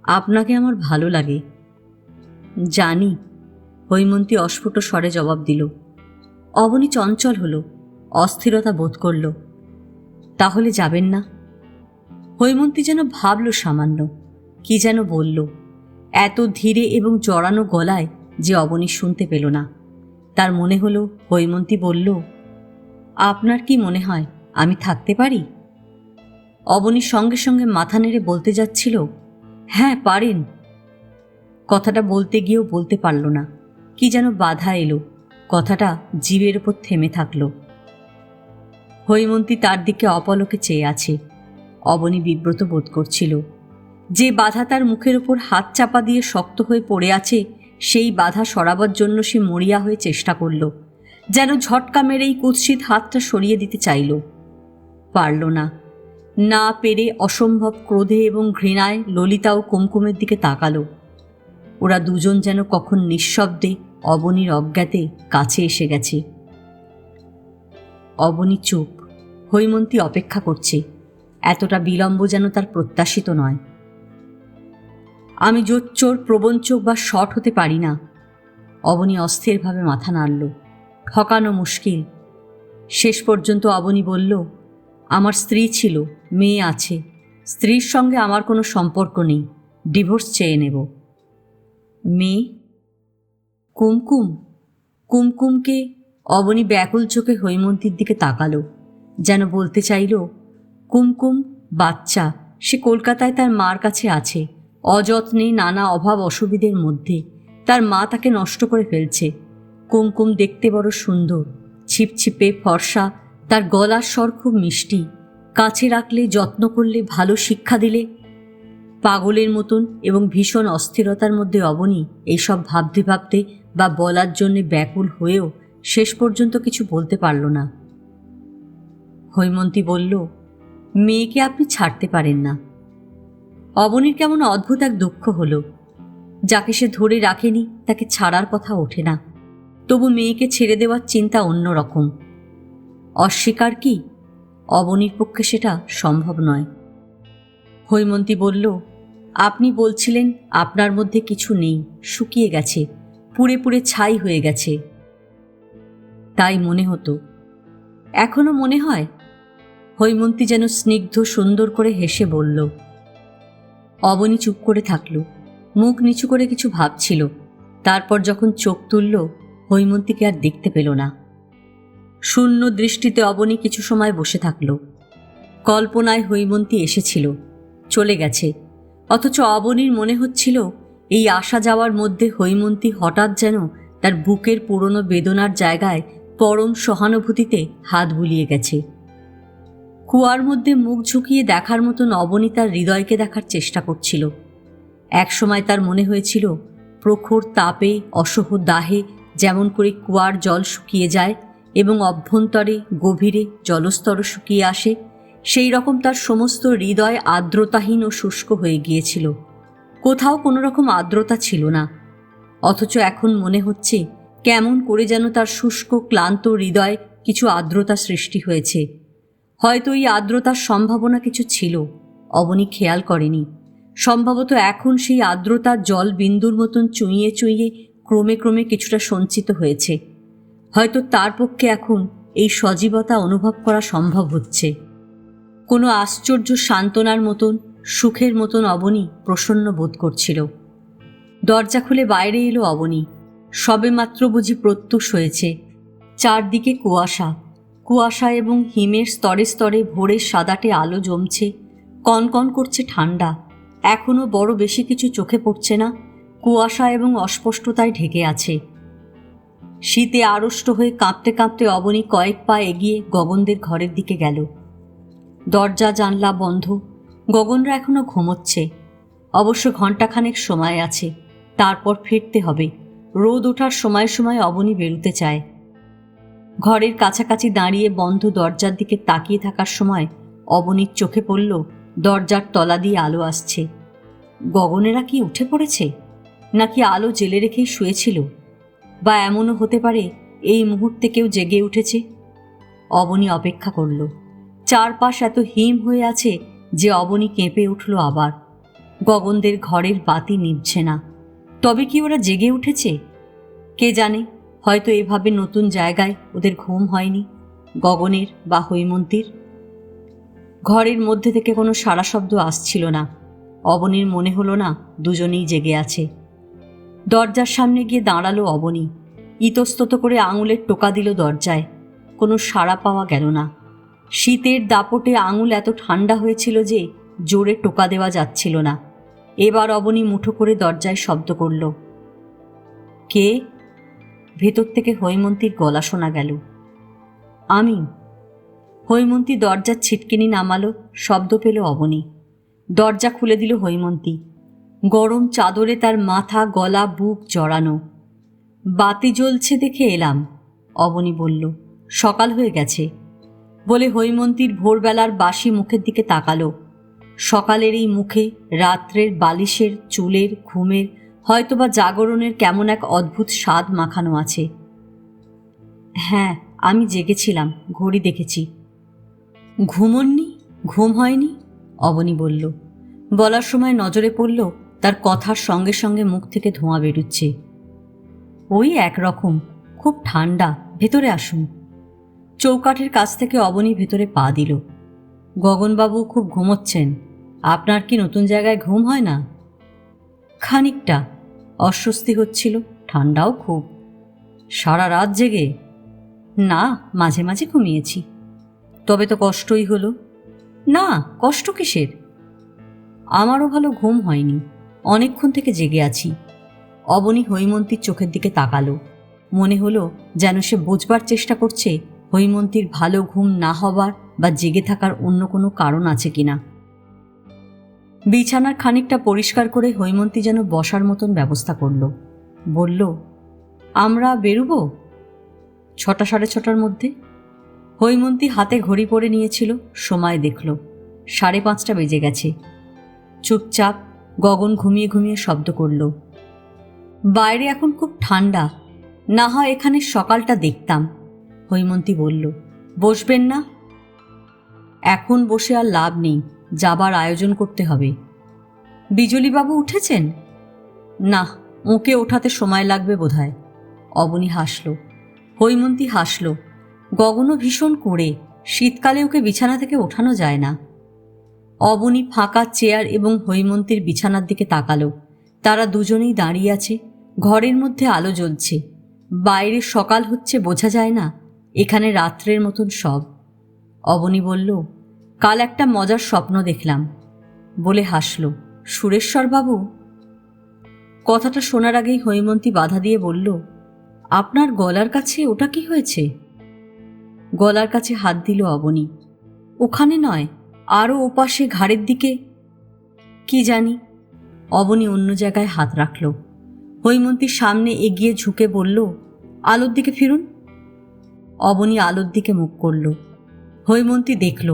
আপনাকে আমার ভালো লাগে। জানি। হৈমন্তী অস্ফুট স্বরে জবাব দিল। অবনী চঞ্চল হলো, অস্থিরতা বোধ করল। তাহলে যাবেন না? হৈমন্তী যেন ভাবল সামান্য, কি যেন বলল, এত ধীরে এবং জড়ানো গলায় যে অবনী শুনতে পেল না। তার মনে হলো হৈমন্তী বলল, আপনার কি মনে হয় আমি থাকতে পারি? অবনী সঙ্গে সঙ্গে মাথা নেড়ে বলতে যাচ্ছিল, হ্যাঁ পারেন। কথাটা বলতে গিয়েও বলতে পারল না, কি যেন বাধা এলো, কথাটা জিভের ওপর থেমে থাকল। হৈমন্তী তার দিকে অপলকে চেয়ে আছে। অবনী বিব্রত বোধ করছিল। যে বাধা তার মুখের ওপর হাত চাপা দিয়ে শক্ত হয়ে পড়ে আছে, সেই বাধা সরাবার জন্য সে মরিয়া হয়ে চেষ্টা করল, যেন ঝটকা মেরেই কুৎসিত হাতটা সরিয়ে দিতে চাইল। পারল না। না পেরে অসম্ভব ক্রোধে এবং ঘৃণায় ললিতা ও কুমকুমের দিকে তাকালো। ওরা দুজন যেন কখন নিঃশব্দে অবনীর অজ্ঞাতে কাছে এসে গেছে। অবনী চুপ। হৈমন্তী অপেক্ষা করছে। এতটা বিলম্ব যেন তার প্রত্যাশিত নয়। আমি জোচ্চোর, প্রবঞ্চক বা শট হতে পারি না। অবনী অস্থিরভাবে মাথা নাড়ল। ঠকানো মুশকিল। শেষ পর্যন্ত অবনী বলল, আমার স্ত্রী ছিল, মেয়ে আছে। স্ত্রীর সঙ্গে আমার কোনো সম্পর্ক নেই, ডিভোর্স চেয়ে নেব। মেয়ে? কুমকুম? কুমকুমকে? অবনী ব্যাকুল চোখে হৈমন্তীর দিকে তাকালো, যেন বলতে চাইল, কুমকুম বাচ্চা, সে কলকাতায় তার মার কাছে আছে, অযত্নে নানা অভাব অসুবিধের মধ্যে। তার মা তাকে নষ্ট করে ফেলছে। কুমকুম দেখতে বড় সুন্দর, ছিপছিপে ফর্সা, তার গলার স্বর খুব মিষ্টি। কাছে রাখলে, যত্ন করলে, ভালো শিক্ষা দিলে। পাগলের মতন এবং ভীষণ অস্থিরতার মধ্যে অবনী এইসব ভাবতে ভাবতে বা বলার জন্যে ব্যাকুল হয়েও শেষ পর্যন্ত কিছু বলতে পারল না। হৈমন্তী বলল, মেয়েকে আপনি ছাড়তে পারেন না। অবনীর কেমন অদ্ভুত এক দুঃখ হলো। যাকে সে ধরে রাখেনি তাকে ছাড়ার কথা ওঠে না, তবু মেয়েকে ছেড়ে দেওয়ার চিন্তা অন্যরকম। অস্বীকার কি? অবনীর পক্ষে সেটা সম্ভব নয়। হৈমন্তী বলল, আপনি বলছিলেন আপনার মধ্যে কিছু নেই, শুকিয়ে গেছে, পুড়ে পুড়ে ছাই হয়ে গেছে। তাই মনে হতো। এখনো মনে হয়? হৈমন্তী যেন স্নিগ্ধ সুন্দর করে হেসে বলল। অবনী চুপ করে থাকল, মুখ নিচু করে কিছু ভাবছিল। তারপর যখন চোখ তুলল, হৈমন্তীকে আর দেখতে পেল না। শূন্য দৃষ্টিতে অবনী কিছু সময় বসে থাকল। কল্পনায় হৈমন্তী এসেছিল, চলে গেছে, অথচ অবনীর মনে হচ্ছিল এই আসা যাওয়ার মধ্যে হৈমন্তী হঠাৎ যেন তার বুকের পুরনো বেদনার জায়গায় পরম সহানুভূতিতে হাত বুলিয়ে গেছে। কুয়ার মধ্যে মুখ ঝুঁকিয়ে দেখার মতন অবনী তার হৃদয়কে দেখার চেষ্টা করছিল। একসময় তার মনে হয়েছিল প্রখর তাপে, অসহ দাহে যেমন করে কুয়ার জল শুকিয়ে যায় এবং অভ্যন্তরে গভীরে জলস্তর শুকিয়ে আসে, সেই রকম তার সমস্ত হৃদয় আর্দ্রতাহীন ও শুষ্ক হয়ে গিয়েছিল। কোথাও কোনো রকম আর্দ্রতা ছিল না। অথচ এখন মনে হচ্ছে কেমন করে যেন তার শুষ্ক ক্লান্ত হৃদয় কিছু আর্দ্রতা সৃষ্টি হয়েছে। হয়তো এই আর্দ্রতার সম্ভাবনা কিছু ছিল, অবনী খেয়াল করেনি। সম্ভবত এখন সেই আর্দ্রতার জল বিন্দুর মতন চুইয়ে চুইয়ে ক্রমে ক্রমে কিছুটা সঞ্চিত হয়েছে। হয়তো তার পক্ষে এখন এই সজীবতা অনুভব করা সম্ভব হচ্ছে। কোনো আশ্চর্য সান্ত্বনার মতন, সুখের মতন অবনী প্রসন্ন বোধ করছিল। দরজা খুলে বাইরে এলো অবনী। সবেমাত্র বুঝি প্রত্যুষ হয়েছে। চারদিকে কুয়াশা, কুয়াশা এবং হিমের স্তরে স্তরে ভোরের সাদাটে আলো জমছে। কনকন করছে ঠান্ডা। এখনও বড় বেশি কিছু চোখে পড়ছে না, কুয়াশা এবং অস্পষ্টতায় ঢেকে আছে। শীতে আড়ষ্ট হয়ে কাঁপতে কাঁপতে অবনী কয়েক পা এগিয়ে গগনদের ঘরের দিকে গেল। দরজা জানলা বন্ধ, গগনরা এখনো ঘুমোচ্ছে। অবশ্য ঘণ্টাখানেক সময় আছে, তারপর ফিরতে হবে। রোদ ওঠার সময় সময় অবনী বেরুতে চায়। ঘরের কাছাকাছি দাঁড়িয়ে বন্ধ দরজার দিকে তাকিয়ে থাকার সময় অবনীর চোখে পড়ল দরজার তলা দিয়ে আলো আসছে। গগনেরা কি উঠে পড়েছে, নাকি আলো জেলে রেখেই শুয়েছিল? বা এমনও হতে পারে এই মুহূর্তে কেউ জেগে উঠেছে। অবনী অপেক্ষা করল। চারপাশ এত হিম হয়ে আছে যে অবনী কেঁপে উঠল আবার। গগনদের ঘরের বাতি নিভছে না। তবে কি ওরা জেগে উঠেছে? কে জানে, হয়তো এভাবে নতুন জায়গায় ওদের ঘুম হয়নি, গগনের বা হৈমন্তীর। ঘরের মধ্যে থেকে কোনো সাড়া শব্দ আসছিল না। অবনীর মনে হলো না দুজনেই জেগে আছে। দরজার সামনে গিয়ে দাঁড়ালো অবনী। ইতস্তত করে আঙুলের টোকা দিল দরজায়। কোনো সাড়া পাওয়া গেল না। শীতের দাপটে আঙুল এত ঠান্ডা হয়েছিল যে জোরে টোকা দেওয়া যাচ্ছিল না। এবার অবনী মুঠো করে দরজায় শব্দ করল। কে? ভেতর থেকে হৈমন্তীর গলা শোনা গেল। আমি। হৈমন্তী দরজার ছিটকিনি নামালো, শব্দ পেল অবনী। দরজা খুলে দিল হৈমন্তী। গরম চাদরে তার মাথা, গলা, বুক জড়ানো। বাতি জ্বলছে দেখে এলাম, অবনী বলল। সকাল হয়ে গেছে বলে হৈমন্তীর ভোরবেলার বাসি মুখের দিকে তাকালো। সকালের এই মুখে রাত্রের বালিশের, চুলের, ঘুমের, হয়তোবা জাগরণের কেমন এক অদ্ভুত স্বাদ মাখানো আছে। হ্যাঁ, আমি জেগেছিলাম, ঘড়ি দেখেছি। ঘুমোননি? ঘুম হয়নি? অবনী বলল। বলার সময় নজরে পড়ল তার কথার সঙ্গে সঙ্গে মুখ থেকে ধোঁয়া বেরুচ্ছে। ওই একরকম, খুব ঠান্ডা, ভেতরে আসুন। চৌকাঠের কাছ থেকে অবনী ভেতরে পা দিল। গগনবাবু খুব ঘুমোচ্ছেন। আপনার কি নতুন জায়গায় ঘুম হয় না? খানিকটা। অস্বস্তি হচ্ছিল, ঠান্ডাও খুব। সারা রাত জেগে? না, মাঝে মাঝে ঘুমিয়েছি। তবে তো কষ্টই হলো। না, কষ্ট কিসের? আমারও ভালো ঘুম হয়নি, অনেকক্ষণ থেকে জেগে আছি। অবনী হৈমন্তীর চোখের দিকে তাকালো। মনে হলো যেন সে বোঝবার চেষ্টা করছে হৈমন্তীর ভালো ঘুম না হবার বা জেগে থাকার অন্য কোনো কারণ আছে কিনা। বিছানার খানিকটা পরিষ্কার করে হৈমন্তী যেন বসার মতন ব্যবস্থা করল। বলল, আমরা বেরুবো 6টা সাড়ে 6টার মধ্যে। হৈমন্তী হাতে ঘড়ি পরে নিয়েছিল, সময় দেখল 5:30 বেজে গেছে। চুপচাপ গগন ঘুমিয়ে ঘুমিয়ে শব্দ করল, বাইরে এখন খুব ঠান্ডা, না হয় এখানে সকালটা দেখতাম। হৈমন্তী বলল, বসবেন না? এখন বসে আর লাভ নেই, যাবার আয়োজন করতে হবে। বিজলীবাবু উঠেছেন? না, ওকে ওঠাতে সময় লাগবে বোধহয়। অবনী হাসল। হৈমন্তী হাসল। গগনও ভীষণ করে, শীতকালে ওকে বিছানা থেকে ওঠানো যায় না। অবনী ফাঁকা চেয়ার এবং হৈমন্তীর বিছানার দিকে তাকালো। তারা দুজনেই দাঁড়িয়ে আছে, ঘরের মধ্যে আলো জ্বলছে। বাইরে সকাল হচ্ছে বোঝা যায় না, এখানে রাত্রের মতন সব। অবনী বলল, কাল একটা মজার স্বপ্ন দেখলাম। বলে হাসল, সুরেশ্বরবাবু? কথাটা শোনার আগেই হৈমন্তী বাধা দিয়ে বলল, আপনার গলার কাছে ওটা কি হয়েছে? গলার কাছে হাত দিল অবনী। ওখানে নয়, আরও ওপাশে ঘাড়ের দিকে। কি জানি। অবনী অন্য জায়গায় হাত রাখল। হৈমন্তী সামনে এগিয়ে ঝুঁকে বলল, আলোর দিকে ফিরুন। অবনী আলোর দিকে মুখ করল। হৈমন্তী দেখল,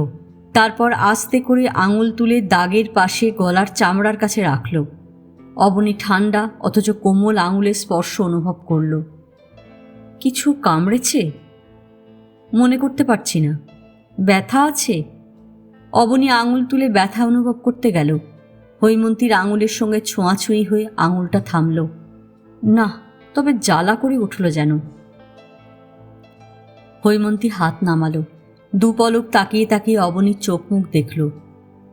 তারপর আস্তে করে আঙুল তুলে দাগের পাশে গলার চামড়ার কাছে রাখল। অবনী ঠান্ডা অথচ কোমল আঙুলের স্পর্শ অনুভব করল। কিছু কামড়েছে? মনে করতে পারছি না। ব্যথা আছে? অবনী আঙুল তুলে ব্যথা অনুভব করতে গেল। হৈমন্তীর আঙুলের সঙ্গে ছোঁয়াছুঁয়ি হয়ে আঙুলটা থামল। না, তবে জ্বালা করে উঠল যেন। হৈমন্তী হাত নামালো। দুপলক তাকিয়ে তাকিয়ে অবনীর চোখ মুখ দেখল।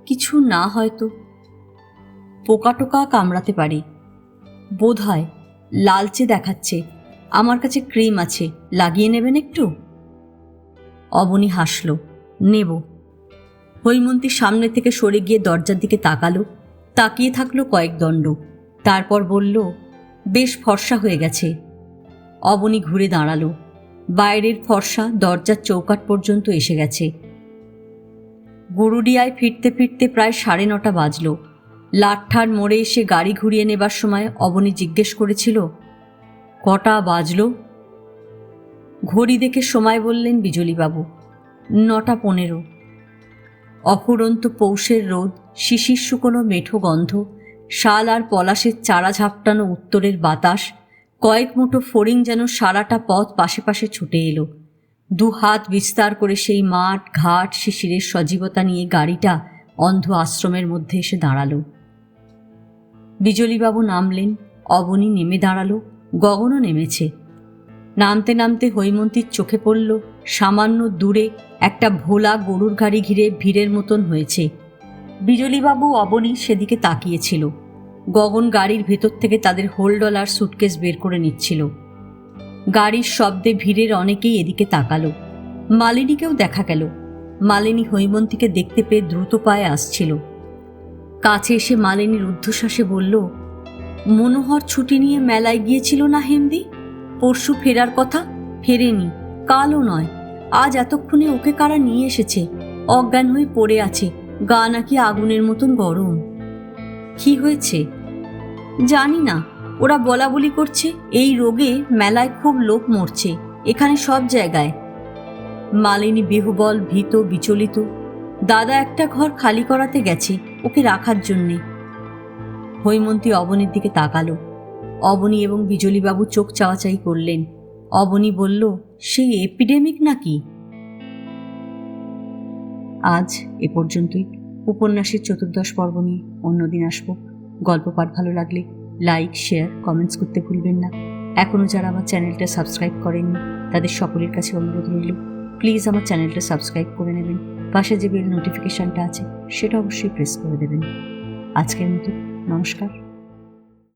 কিছু না হয়তো, পোকা টোকা কামড়াতে পারে বোধ হয়। লালচে দেখাচ্ছে। আমার কাছে ক্রিম আছে, লাগিয়ে নেবেন একটু? অবনী হাসল, নেব। হৈমন্তী সামনে থেকে সরে গিয়ে দরজার দিকে তাকালো, তাকিয়ে থাকলো কয়েক দণ্ড। তারপর বলল, বেশ ফর্সা হয়ে গেছে। অবনী ঘুরে দাঁড়ালো। বাইরের ফর্সা দরজার চৌকাঠ পর্যন্ত এসে গেছে। গরুডিয়ায় ফিরতে ফিরতে প্রায় 9:30 বাজল। লাট্ঠার মোড়ে এসে গাড়ি ঘুরিয়ে নেবার সময় অবনী জিজ্ঞেস করেছিল, কটা বাজল? ঘড়ি দেখে সময় বললেন বিজলীবাবু, 9:15। অফুরন্ত পৌষের রোদ, শিশির শুকনো মেঠো গন্ধ, শাল আর পলাশের চারা ঝাপটানো উত্তরের বাতাস, কয়েক মুঠো ফড়িং যেন সারাটা পথ পাশে পাশে ছুটে এলো। 2 হাত বিস্তার করে সেই মাঠ ঘাট শিশিরের সজীবতা নিয়ে গাড়িটা অন্ধ আশ্রমের মধ্যে এসে দাঁড়ালো। বিজলীবাবু নামলেন, অবনী নেমে দাঁড়ালো, গগনও নেমেছে। নামতে নামতে হৈমন্তীর চোখে পড়ল সামান্য দূরে একটা ভোলা গরুর গাড়ি ঘিরে ভিড়ের মতন হয়েছে। বিজলীবাবু অবনী সেদিকে তাকিয়েছিল। গগন গাড়ির ভেতর থেকে তাদের হোল্ডল আর সুটকেস বের করে নিচ্ছিল। গাড়ির শব্দে ভিড়ের অনেকেই এদিকে তাকালো। মালিনীকেও দেখা গেল। মালিনী হৈমন্তীকে দেখতে পেয়ে দ্রুত পায়ে আসছিল। কাছে এসে মালিনী রুদ্ধশ্বাসে বলল, মনোহর ছুটি নিয়ে মেলায় গিয়েছিল না হেমদি? পরশু ফেরার কথা, ফেরেনি। কালও নয়, আজ এতক্ষণে ওকে কারা নিয়ে এসেছে। অজ্ঞান হয়ে পড়ে আছে, গা নাকি আগুনের মতন গরম। কি হয়েছে জানি না, ওরা বলা বলি করছে এই রোগে মেলায় খুব লোক মরছে, এখানে সব জায়গায়। মালিনী বেহুবল, ভীত, বিচলিত। দাদা একটা ঘর খালি করাতে গেছে ওকে রাখার জন্যে। হৈমন্তী অবনীর দিকে তাকালো। অবনী এবং বিজলীবাবু চোখ চাওয়াচাই করলেন। অবনী বলল, সেই এপিডেমিক নাকি? আজ এ পর্যন্তই। উপন্যাসের 14 পর্ব নিয়ে অন্যদিন আসবো। গল্প পাঠ ভালো লাগলে লাইক, শেয়ার, কমেন্টস করতে ভুলবেন না। এখনও যারা আমার চ্যানেলটা সাবস্ক্রাইব করেননি তাদের সকলের কাছে অনুরোধ রইল, প্লিজ আমার চ্যানেলটা সাবস্ক্রাইব করে নেবেন। পাশে যে বেল নোটিফিকেশনটা আছে সেটা অবশ্যই প্রেস করে দেবেন। আজকের মতো নমস্কার।